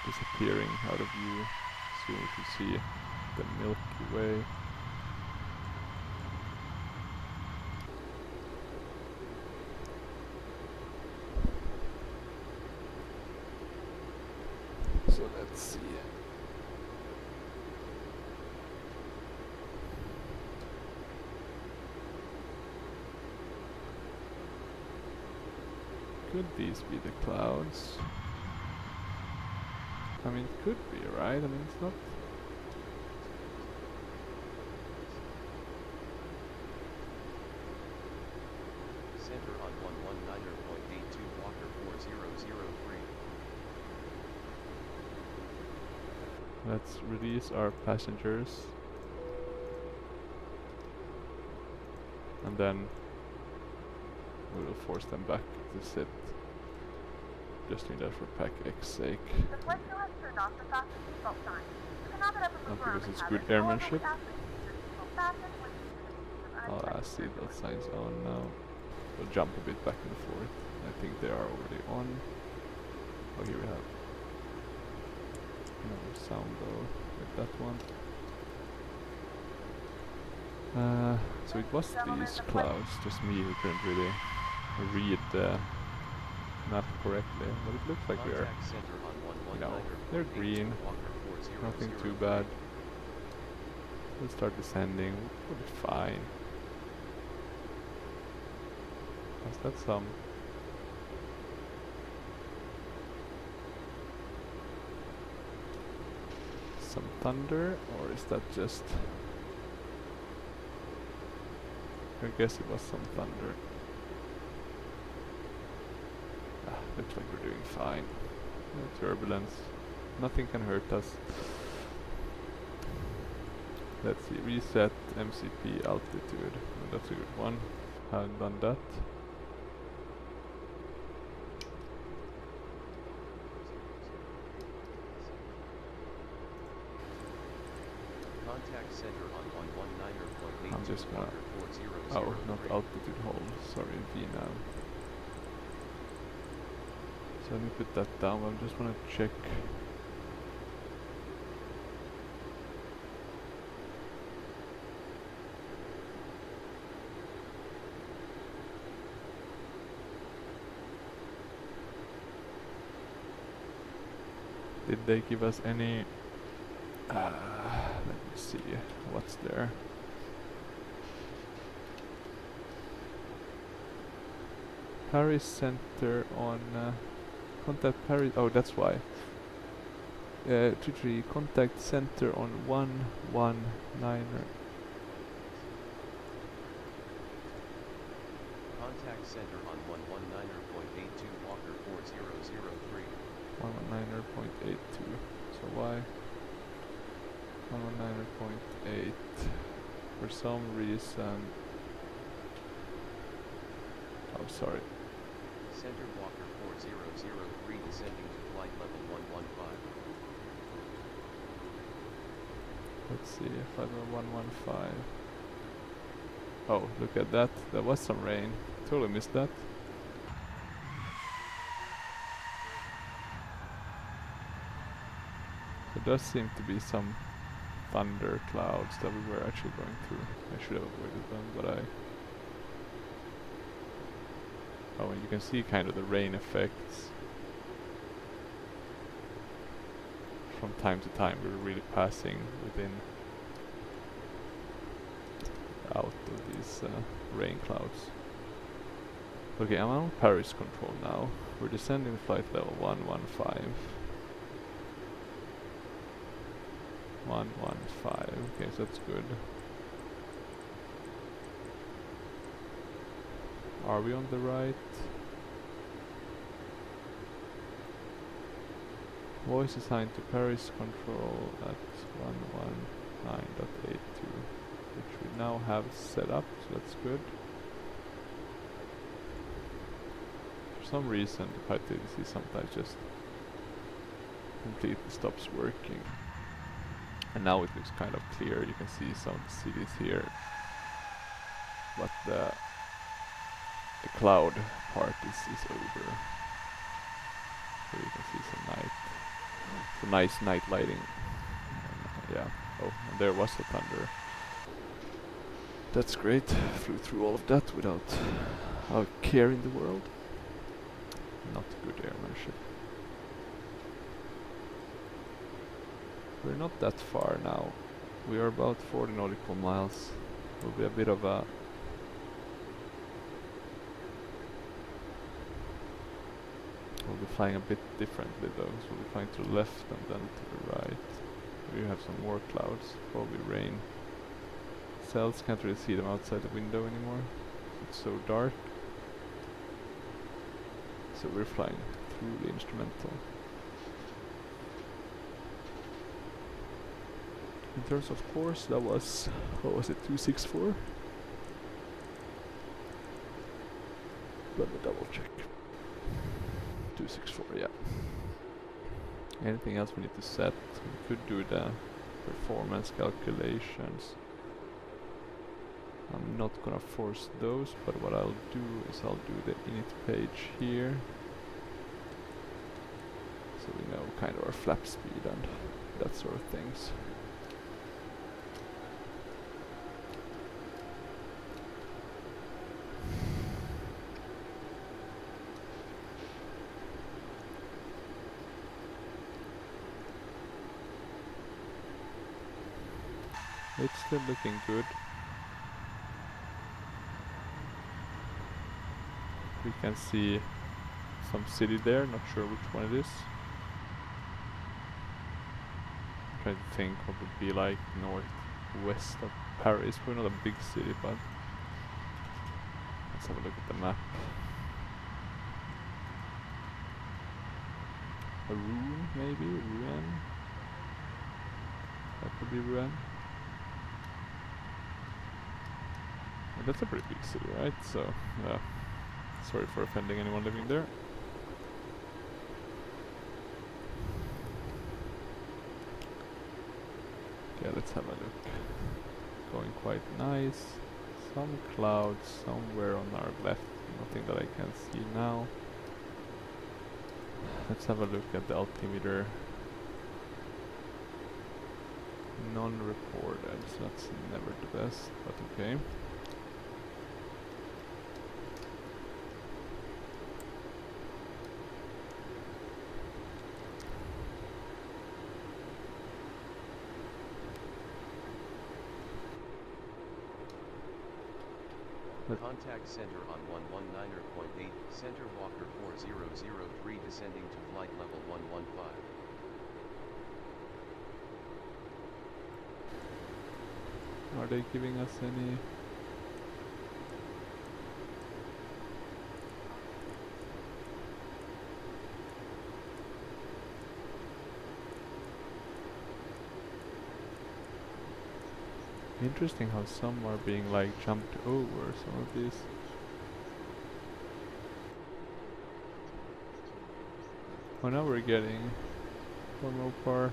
disappearing out of view. Soon we should see the Milky Way. So let's see. Could these be the clouds? I mean, it could be, right? I mean, it's not... Center on 119.82 Walker 4003. Let's release our passengers. And then we will force them back to sit. Just doing that for Pack X's sake. The flight crew has turned off the fasten seatbelt sign. You cannot get up and Not move around because the it's cabin. good airmanship. However, we ask that you keep your seatbelt fastened when using the means of Oh, unexpected seatbelt turbulence. signs on now. We'll jump a bit back and forth. I think they are already on. Oh, here we have no sound though with that one. So it was these clouds, just me who couldn't really read the map correctly, but it looks like we're, Contact center on you know, 119.82 they're green, Walker 4003. nothing too bad. We'll start descending, we'll be fine. Is that some thunder, or is that just I guess it was some thunder. Looks like we're doing fine. No turbulence. Nothing can hurt us. Let's see, reset MCP altitude. That's a good one. Haven't done that. Contact center on 119.82 I'm just gonna... Walker 4003. Oh, not altitude hold. Sorry, VNAV. So let me put that down. I just wanna check. Did they give us any... let me see what's there. Paris Center on contact Paris. Oh, that's why. 23 contact center on 119er. Contact center on 119.82 Walker 4003. 119.82. So why 119.8? For some reason. Oh, sorry. Center Walker 4003 descending to flight level 115. Let's see if I go 115. Oh, look at that. There was some rain. Totally missed that. There does seem to be some thunder clouds that we were actually going through. I should have avoided them, but I... Oh, and you can see kind of the rain effects. From time to time we're really passing within out of these rain clouds. Okay, I'm on Paris control now. We're descending flight level 115. 115, okay, so that's good. Are we on the right? Voice assigned to Paris control at 119.82, which we now have set up, so that's good. For some reason the Prepar3d sometimes just completely stops working. And now it looks kind of clear, you can see some cities here. But the cloud part is over. So you can see some night. Some nice night lighting. Yeah. Oh, and there was the thunder. That's great. Flew through all of that without a care in the world. Not good airmanship. We're not that far now. We are about 40 nautical miles. Will be a bit of a... We'll be flying a bit differently though, so we'll be flying to the left and then to the right. We have some more clouds, probably rain. Cells, can't really see them outside the window anymore. It's so dark. So we're flying through the instrumental. In terms of course, that was, what was it, 264? Let me double check. 264, yeah. Anything else we need to set? We could do the performance calculations. I'm not gonna force those, but what I'll do is I'll do the init page here. So we know kind of our flap speed and that sort of things. It's still looking good. We can see some city there, not sure which one it is. Trying to think what would be like northwest of Paris. We're not a big city, but Let's have a look at the map. A Rouen, maybe? Rouen? That could be Rouen. Well, that's a pretty big city, right? So, yeah. Sorry for offending anyone living there. Okay, let's have a look. Going quite nice. Some clouds somewhere on our left. Nothing that I can see now. Let's have a look at the altimeter. Non-reported, so that's never the best, but okay. Contact center on 119.8, center Walker 4003 descending to flight level 115. Are they giving us any? Interesting how some are being like jumped over, some of these. Oh, now we're getting one more par.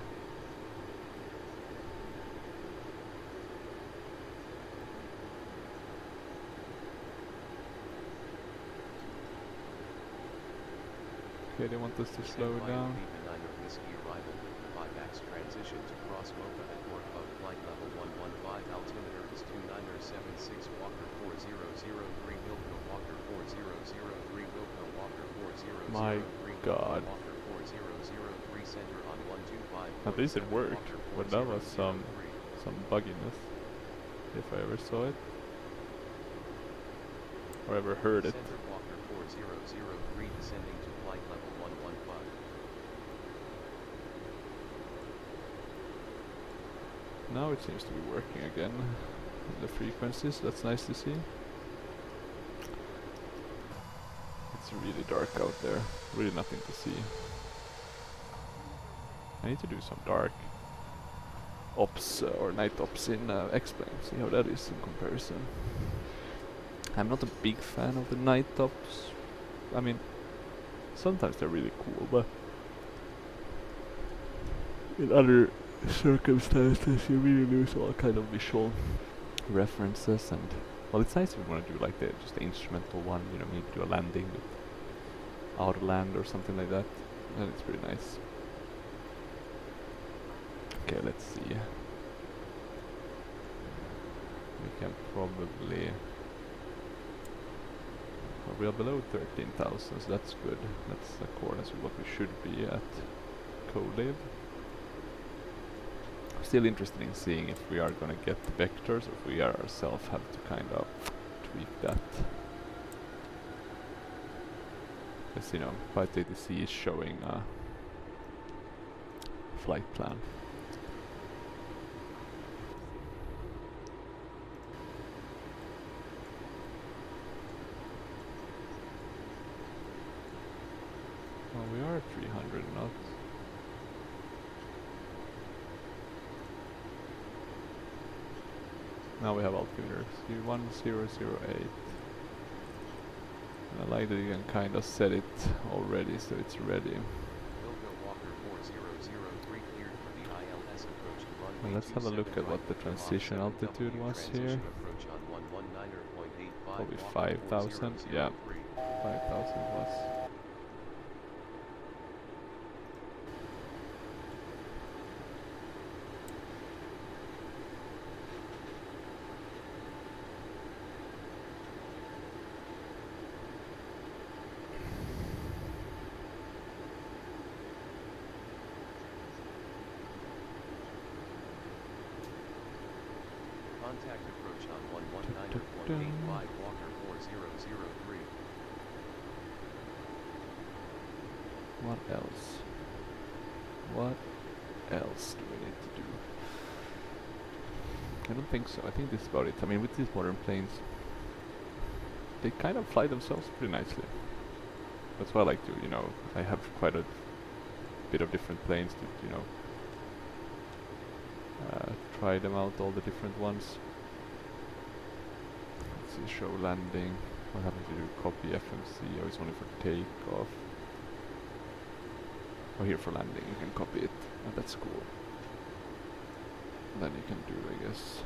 Okay, they want us to slow it down. Whiskey arrival, 5X transition to cross Mocha at northbound flight level 115, altimeter is 2976, Walker 4003, Wilco Walker 4003, Wilco Walker 4003, My God. Walker 4003, center on 125. At least it worked, but that was some bugginess, if I ever saw it. Or ever heard it. Center Walker 4003 descending to flight level 115. Now it seems to be working again. The frequencies, that's nice to see. It's really dark out there. Really nothing to see. I need to do some dark ops or night ops in X-Plane. See how that is in comparison. I'm not a big fan of the night ops. I mean, sometimes they're really cool, but in other circumstances you really lose all kind of visual references. And well, it's nice if you want to do like just the instrumental one, you know, maybe do a landing with outer land or something like that. Then it's pretty nice. Okay, let's see. We can probably... we are below 13,000, so that's good. That's accordance with what we should be at co-live. Still interested in seeing if we are gonna get the vectors, or if we ourselves have to kind of tweak that. As you know, Prepar3d is showing a flight plan. Well, we are at 300 knots. Now we have altimeter C1008. And I like that you can kind of set it already, so it's ready. Wilco Walker 4003 cleared for the ILS approach to runway Well, let's have a look at what the transition altitude was here. Probably 5,000. Yeah, 5,000 plus. Contact approach on 119.85 Walker 4003. What else? What else do we need to do? I don't think so. I think this is about it. I mean, with these modern planes, they kind of fly themselves pretty nicely. That's why I like to, you know, I have quite a bit of different planes to, you know, try them out, all the different ones. Let's see, show landing. What happens if you copy FMC? Oh, it's only for takeoff. Oh, here for landing, you can copy it. Oh, that's cool. Then you can do, I guess,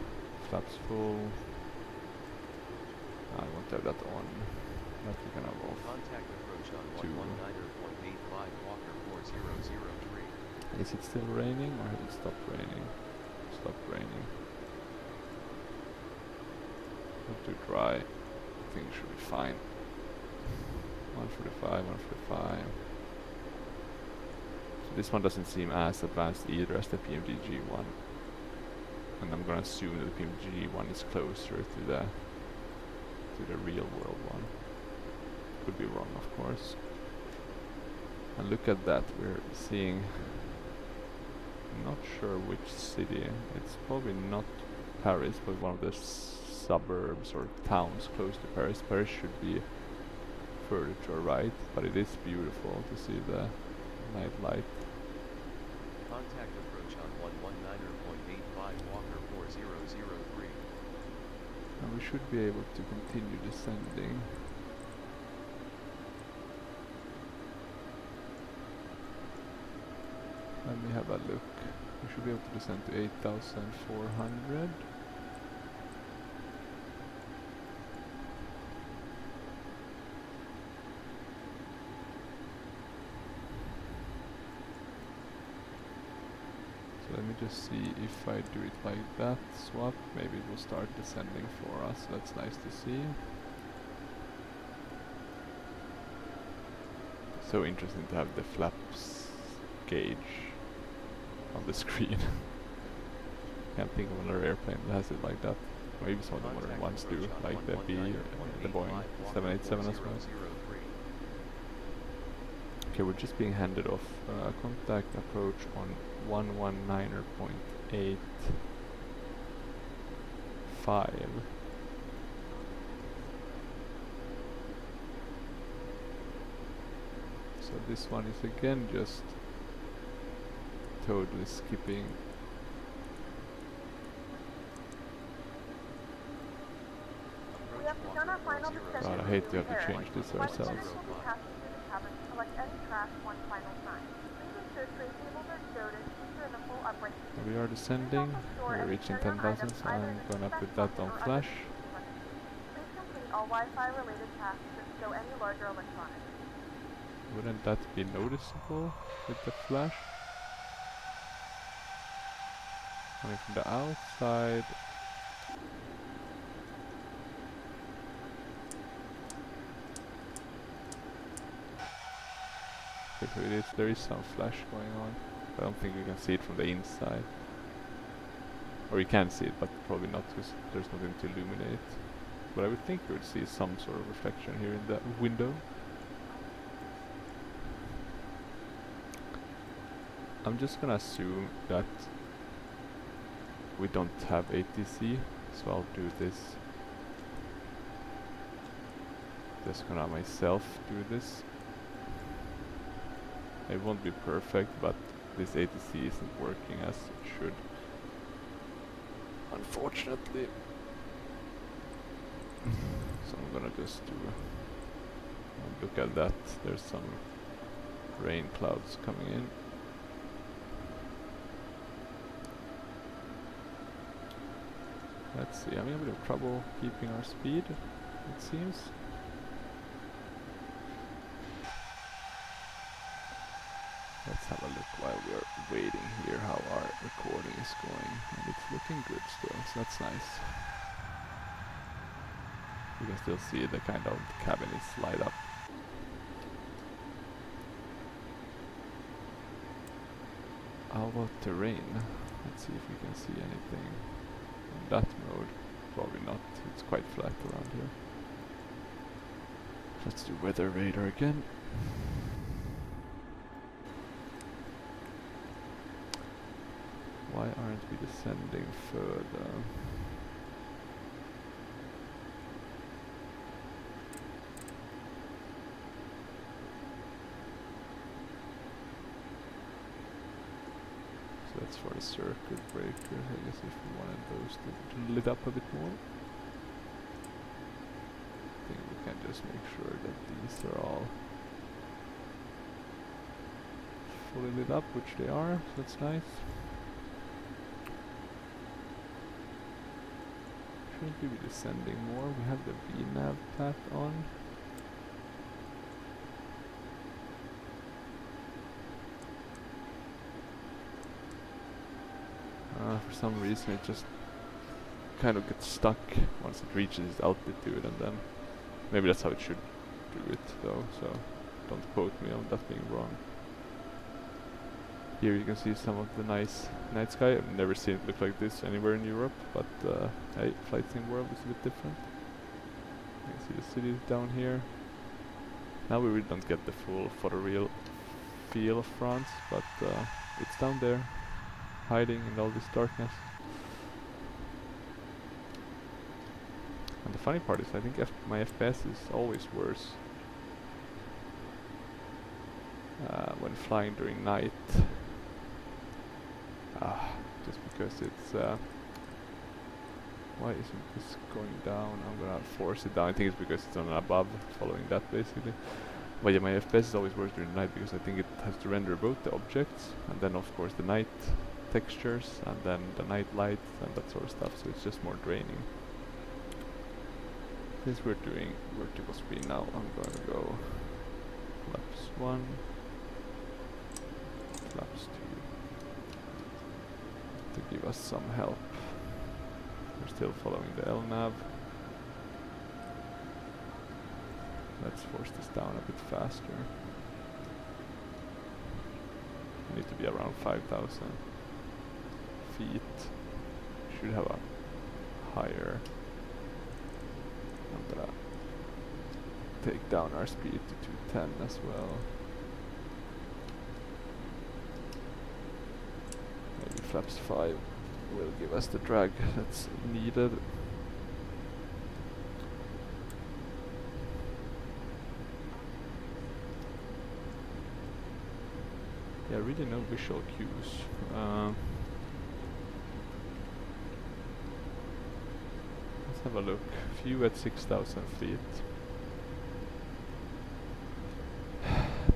flaps full. I won't have that on. That we can have off. Contact approach on 119.85 Walker 4003. Is it still raining or has it stopped raining? Stopped raining. Not too dry. I think it should be fine. 145, 145. So this one doesn't seem as advanced either as the PMDG one. And I'm gonna assume that the PMDG one is closer to the real world one. Could be wrong, of course. And look at that, we're seeing, I'm not sure which city, it's probably not Paris, but one of the suburbs or towns close to Paris. Paris should be further to our right, but it is beautiful to see the night light. Contact approach on 119.85 Walker 4003. And we should be able to continue descending. Let me have a look. We should be able to descend to 8,400. So let me just see if I do it like that, swap, maybe it will start descending for us. That's nice to see. So interesting to have the flaps gauge on the screen. Can't think of another airplane that has it like that. Maybe some of the modern ones do, like the Boeing 787 as well. Okay, we're just being handed off contact approach on 119.85. So this one is again just totally skipping. We have begun our final descent. God, I hate to have to change this ourselves. Passengers will be passing through the cabin to select any track one final time. Please ensure tray tables are stowed and seats are in a full upright position. We are descending, we're reaching 10,000, so I'm gonna put that on flash. Please complete all Wi-Fi related tasks and stow any larger electronics. Wouldn't that be noticeable with the flash? Coming from the outside. Okay, so there is some flash going on. I don't think you can see it from the inside. Or you can see it, but probably not because there's nothing to illuminate. But I would think you would see some sort of reflection here in the window. I'm just gonna assume that we don't have ATC, so I'll do this. Just gonna myself do this. It won't be perfect, but this ATC isn't working as it should, unfortunately. So I'm gonna just do, look at that, there's some rain clouds coming in. Let's see, having a bit of trouble keeping our speed, it seems. Let's have a look while we're waiting here how our recording is going. And it's looking good still, so that's nice. You can still see the kind of cabin is light up. How about terrain? Let's see if we can see anything in that mode. Probably not, it's quite flat around here. Let's do weather radar again. Why aren't we descending further? That's for the circuit breakers. I guess if we wanted those to lit up a bit more. I think we can just make sure that these are all fully lit up, which they are, so that's nice. Shouldn't we be descending more? We have the VNAV path on. For some reason it just kind of gets stuck once it reaches its altitude, and then maybe that's how it should do it though, so don't quote me on that being wrong. Here you can see some of the nice night sky. I've never seen it look like this anywhere in Europe, but hey, Flight Sim World is a bit different. You can see the cities down here. Now we really don't get the full photoreal feel of France, but it's down there, hiding in all this darkness. And the funny part is, I think my FPS is always worse when flying during night. Just because it's why isn't this going down? I'm gonna force it down. I think it's because it's on an above following that basically. But yeah, my FPS is always worse during the night because I think it has to render both the objects and then of course the night textures and then the night light and that sort of stuff, so it's just more draining. Since we're doing vertical speed now, I'm going to go flaps 1, flaps 2 to give us some help. We're still following the LNAV. Let's force this down a bit faster. We need to be around 5,000 feet. Should have a higher. I'm gonna take down our speed to 210 as well. Maybe flaps 5 will give us the drag that's needed. Yeah, really no visual cues. Let's have a look. View at 6,000 feet.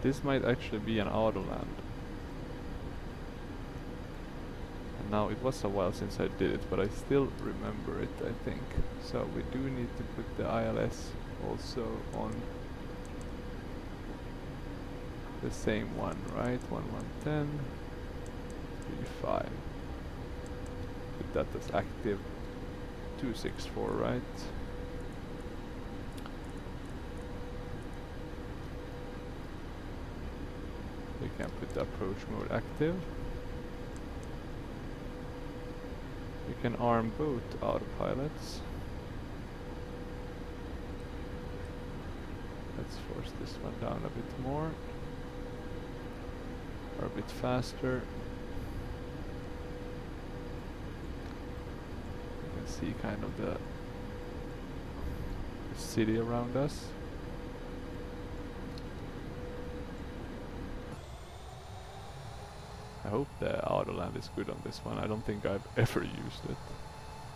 This might actually be an autoland. And now it was a while since I did it, but I still remember it, I think. So we do need to put the ILS also on the same one, right? 1110 V5. Put that as active 264, right? We can put the approach mode active. We can arm both autopilots. Let's force this one down a bit more. Or a bit faster. You can see kind of the city around us. I hope the autoland is good on this one. I don't think I've ever used it.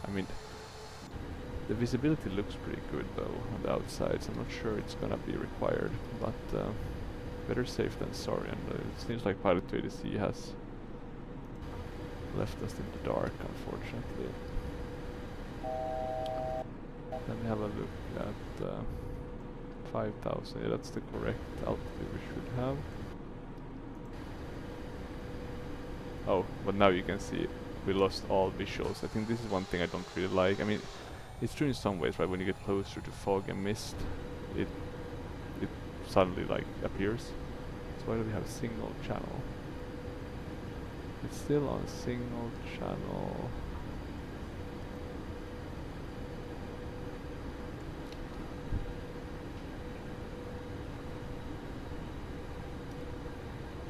I mean, the visibility looks pretty good though on the outsides. I'm not sure it's gonna be required, but better safe than sorry, and it seems like Prepar3d has left us in the dark, unfortunately. Let me have a look at 5,000. Yeah, that's the correct altitude we should have. Oh, but now you can see we lost all visuals. I think this is one thing I don't really like. I mean, it's true in some ways, right? When you get closer to fog and mist, it suddenly like appears. So why do we have a single channel? It's still on single channel.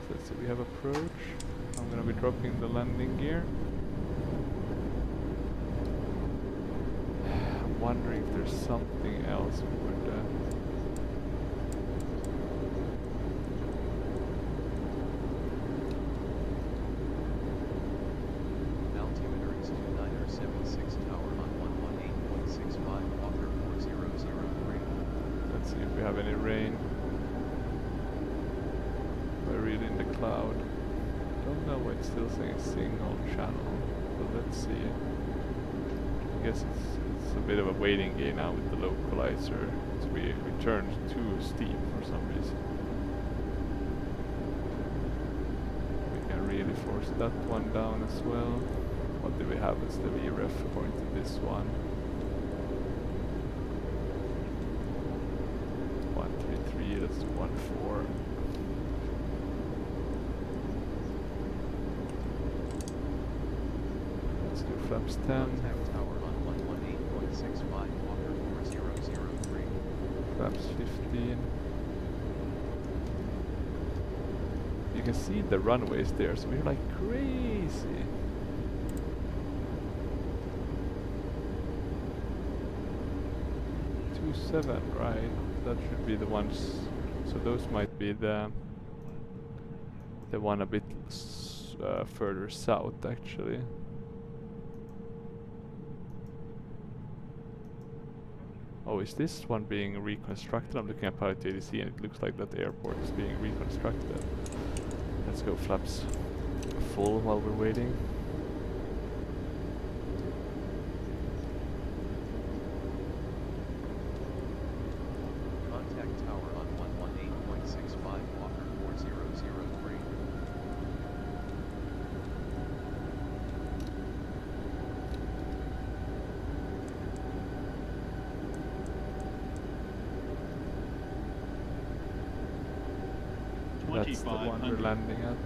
So let's see, we have approach. I'm gonna be dropping the landing gear. I'm wondering if there's something else we would 976 tower on 118.65 Walker 4003. Let's see if we have any rain. By reading the cloud. Don't know why it's still saying single channel, but let's see. I guess it's a bit of a waiting game now with the localizer. So we turned too steep for some reason. We can really force that one down as well. What do we have as the VREF according to this one? 133, let's do 14. Let's do flaps 10. Contact tower on 118.65 Walker 4003. Flaps 15. You can see the runways there, so we're like crazy. Seven, right? That should be the ones. So those might be the one a bit further south, actually. Oh, is this one being reconstructed? I'm looking at Prepar3d, and it looks like that airport is being reconstructed. Let's go flaps full while we're waiting. Contact tower on 118.65 Walker 4003. That's the one we're landing at.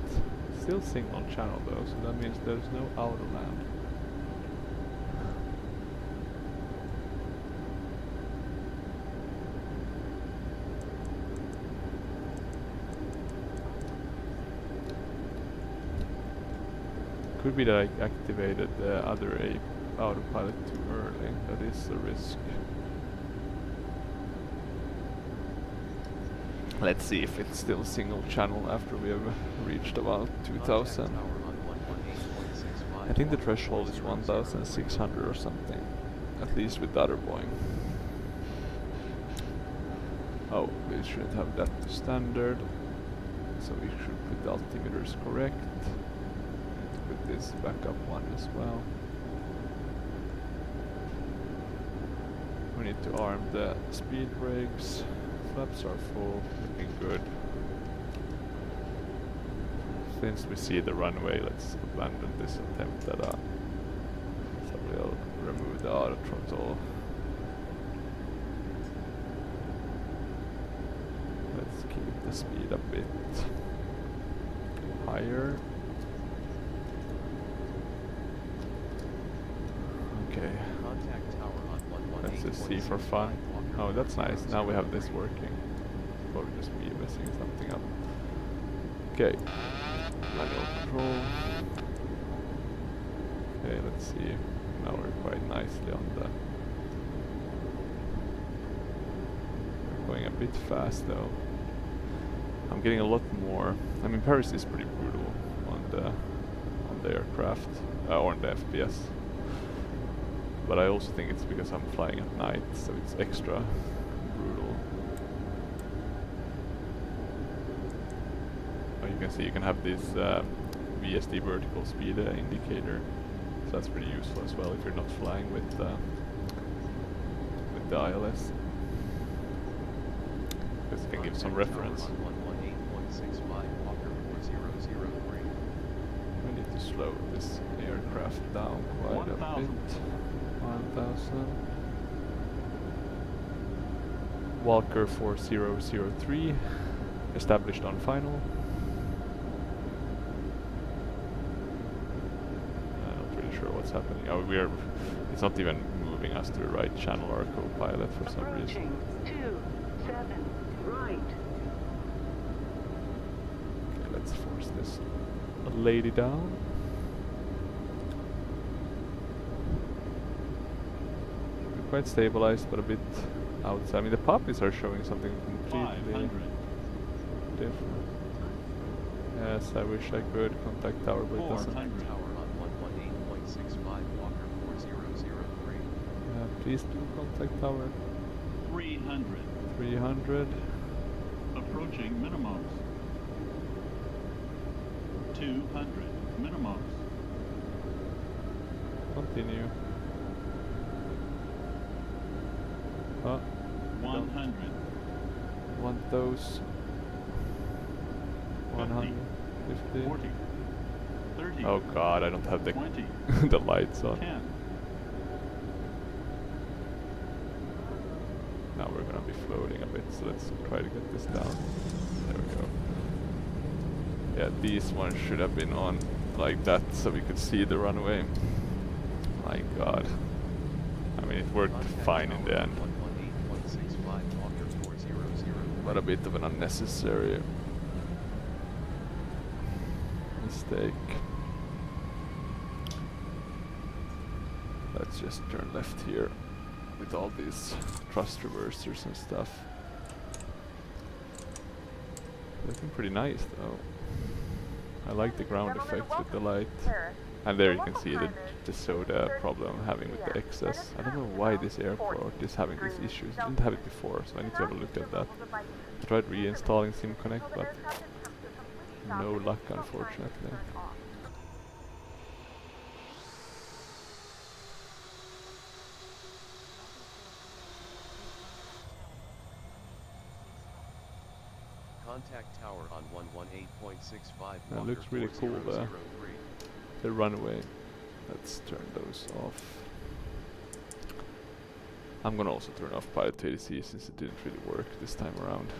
Still single channel though, so that means there's no outer land. Could be that I activated the other autopilot too early. That is a risk. Let's see if it's still single channel after we have reached about 2000. I think the threshold is 1600 or something, at least with the other Boeing. Oh, we shouldn't have that to standard, so we should put the altimeters correct. Put this backup one as well. We need to arm the speed brakes. Flaps are full, looking good. Since we see the runway, let's abandon this attempt at so we'll remove the auto throttle. Let's keep the speed a bit higher. Okay. Let's just see for fun. Oh, that's nice. Now we have this working. Or just me messing something up. Okay. Manual control. Okay, let's see. Now we're quite nicely on the... We're going a bit fast though. I'm getting a lot more... I mean, Paris is pretty brutal on the aircraft. Or on the FPS. But I also think it's because I'm flying at night, so it's extra brutal. Oh, you can see you can have this VSD vertical speed indicator, so that's pretty useful as well if you're not flying with the ILS. Because you can give some reference. We need to slow this aircraft down quite a bit. 1000. Walker 4003 established on final. I'm not really sure what's happening. Oh, it's not even moving us to the right channel, our co-pilot, for some reason. 27 right. Okay, let's force this lady down. Quite stabilized, but a bit outside. I mean, the puppies are showing something completely different. Yes, I wish I could contact tower, but it doesn't. Tower on 118.65 Walker 4003. Please do contact tower. 300. 300. Approaching minimums. 200. Minimums. Continue. Oh, 100. want those. 150. 40. 30. Oh god, I don't have the 20. the lights on. 10. Now we're gonna be floating a bit, so let's try to get this down. There we go. Yeah, these ones should have been on like that so we could see the runway. My god. I mean, it worked fine in the end. 118165 Walker 400. But a bit of an unnecessary mistake. Let's just turn left here with all these thrust reversers and stuff. Looking pretty nice though. I like the ground effects with the light. And there you can see the SODE problem I'm having with the excess. I don't know why this airport is having these issues. I didn't have it before, so I need to have a look at that. I tried reinstalling SimConnect, but no luck unfortunately. Contact tower on 118.65. That looks really cool there. The runway. Let's turn those off. I'm gonna also turn off Prepar3d since it didn't really work this time around.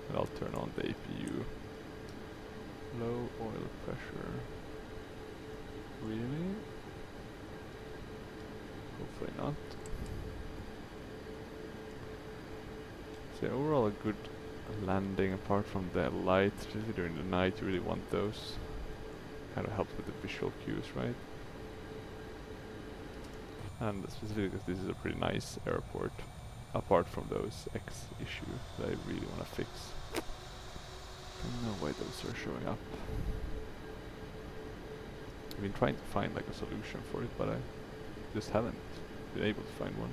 And I'll turn on the APU. Low oil pressure. Really? Hopefully not. So overall a good landing apart from the light, especially during the night. You really want those. Kind of helps with the visual cues, right? And specifically because this is a pretty nice airport, apart from those X issues that I really want to fix. I don't know why those are showing up. I've been trying to find like a solution for it, but I just haven't been able to find one.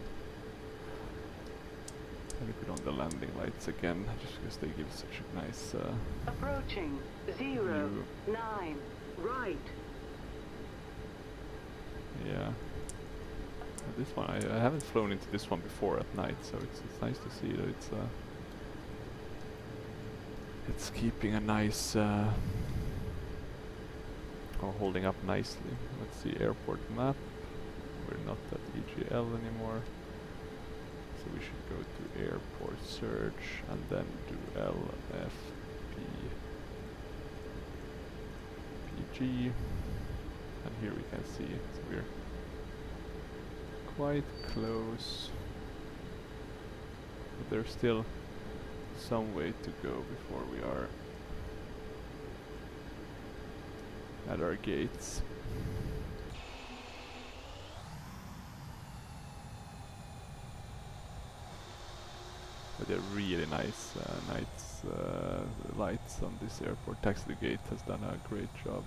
Let me put on the landing lights again, just because they give such a nice Approaching 0, 9, right. Yeah. This one, I haven't flown into this one before at night, so it's nice to see that it's keeping a nice or holding up nicely. Let's see, airport map. We're not at EGLL anymore. So we should go to airport search and then do LFPG. And here we can see so we're quite close. But there's still some way to go before we are at our gates. But they're really nice lights on this airport. Taxi to Gate has done a great job.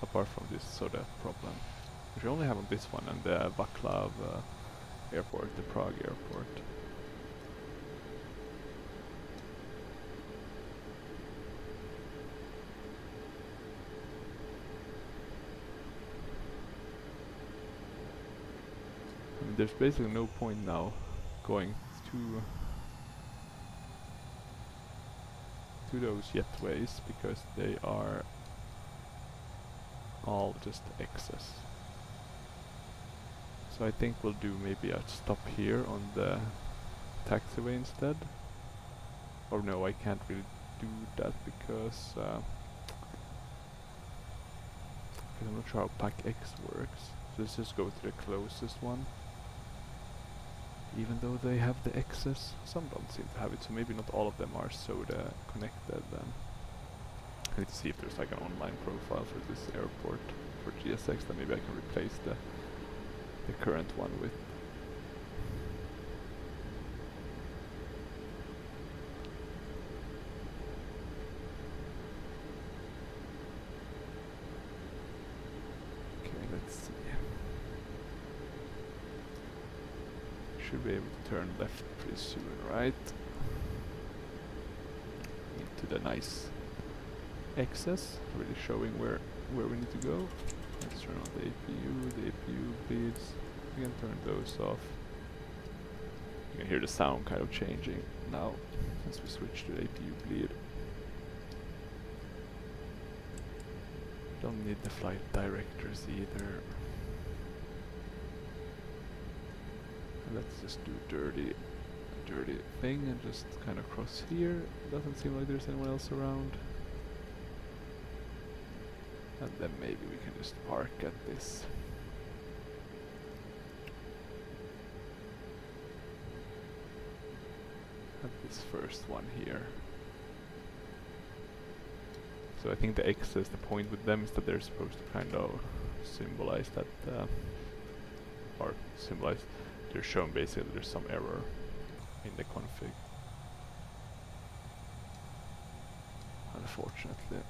Apart from this SODE problem, which we only have on this one and the Vaclav airport, the Prague airport. I mean, there's basically no point now going to those jetways because they are all just excess. So I think we'll do maybe a stop here on the taxiway instead. Or no, I can't really do that because I'm not sure how PAC-X works. So let's just go to the closest one. Even though they have the excess, some don't seem to have it, so maybe not all of them are SODE connected then. I need to see if there's like an online profile for this airport for GSX, then maybe I can replace the current one with. Okay, let's see. should be able to turn left pretty soon, right? Into the nice X's, really showing where we need to go. Let's turn on the APU bleeds. We can turn those off. You can hear the sound kind of changing now as we switch to APU bleed. Don't need the flight directors either. Let's just do dirty thing and just kind of cross here. Doesn't seem like there's anyone else around. And then maybe we can just park at this. At this first one here. So I think the X's, the point with them is that they're supposed to kind of symbolize that, or symbolize, they're showing basically there's some error in the config. Unfortunately.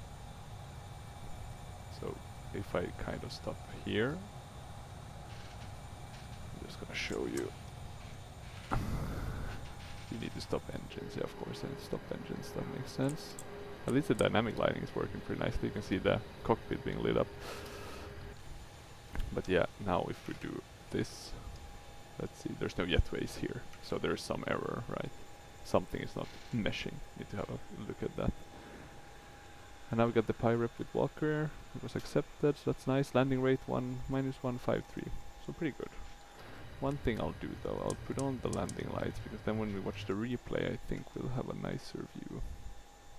So if I kind of stop here, I'm just gonna show you. You need to stop engines, yeah, of course, and stop engines, that makes sense. At least the dynamic lighting is working pretty nicely. You can see the cockpit being lit up. But yeah, now if we do this, let's see, there's no jetways here, so there is some error, right? Something is not meshing. Need to have a look at that. And now we got the PyRep with Walker. It was accepted, so that's nice. Landing rate -153, so pretty good. One thing I'll do though, I'll put on the landing lights, because then when we watch the replay, I think we'll have a nicer view.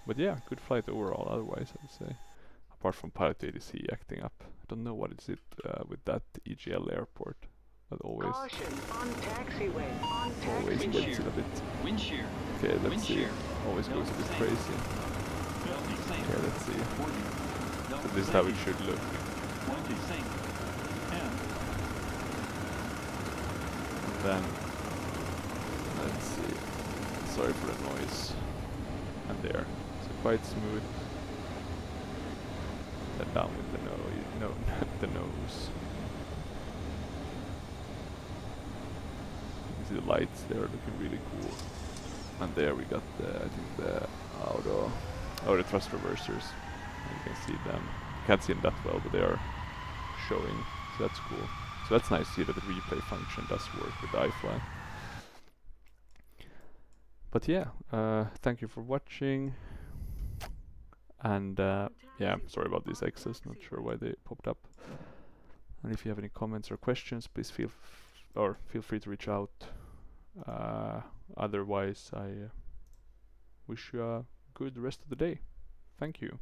But yeah, good flight overall otherwise, I would say. Apart from pilot ADC acting up. I don't know what is it with that EGL airport. That always Caution on taxiway. On always taxiway. gets it a bit. Wind shear. Okay, let's Wind see. shear. Always goes a bit Sink. crazy. Okay, let's see. 40. So this is how it should look. 20 sink. 10. And then let's see. Sorry for the noise. And there. So quite smooth. Then down with the the nose. You can see the lights there looking really cool. And there we got the, I think the the thrust reversers. You can see them. Can't see them that well, but they are showing. So that's cool. So that's nice to see that the replay function does work with the iFly. But yeah, thank you for watching. And yeah, sorry about these X's, not sure why they popped up. And if you have any comments or questions, please feel free to reach out. Otherwise, I wish you a good rest of the day. Thank you.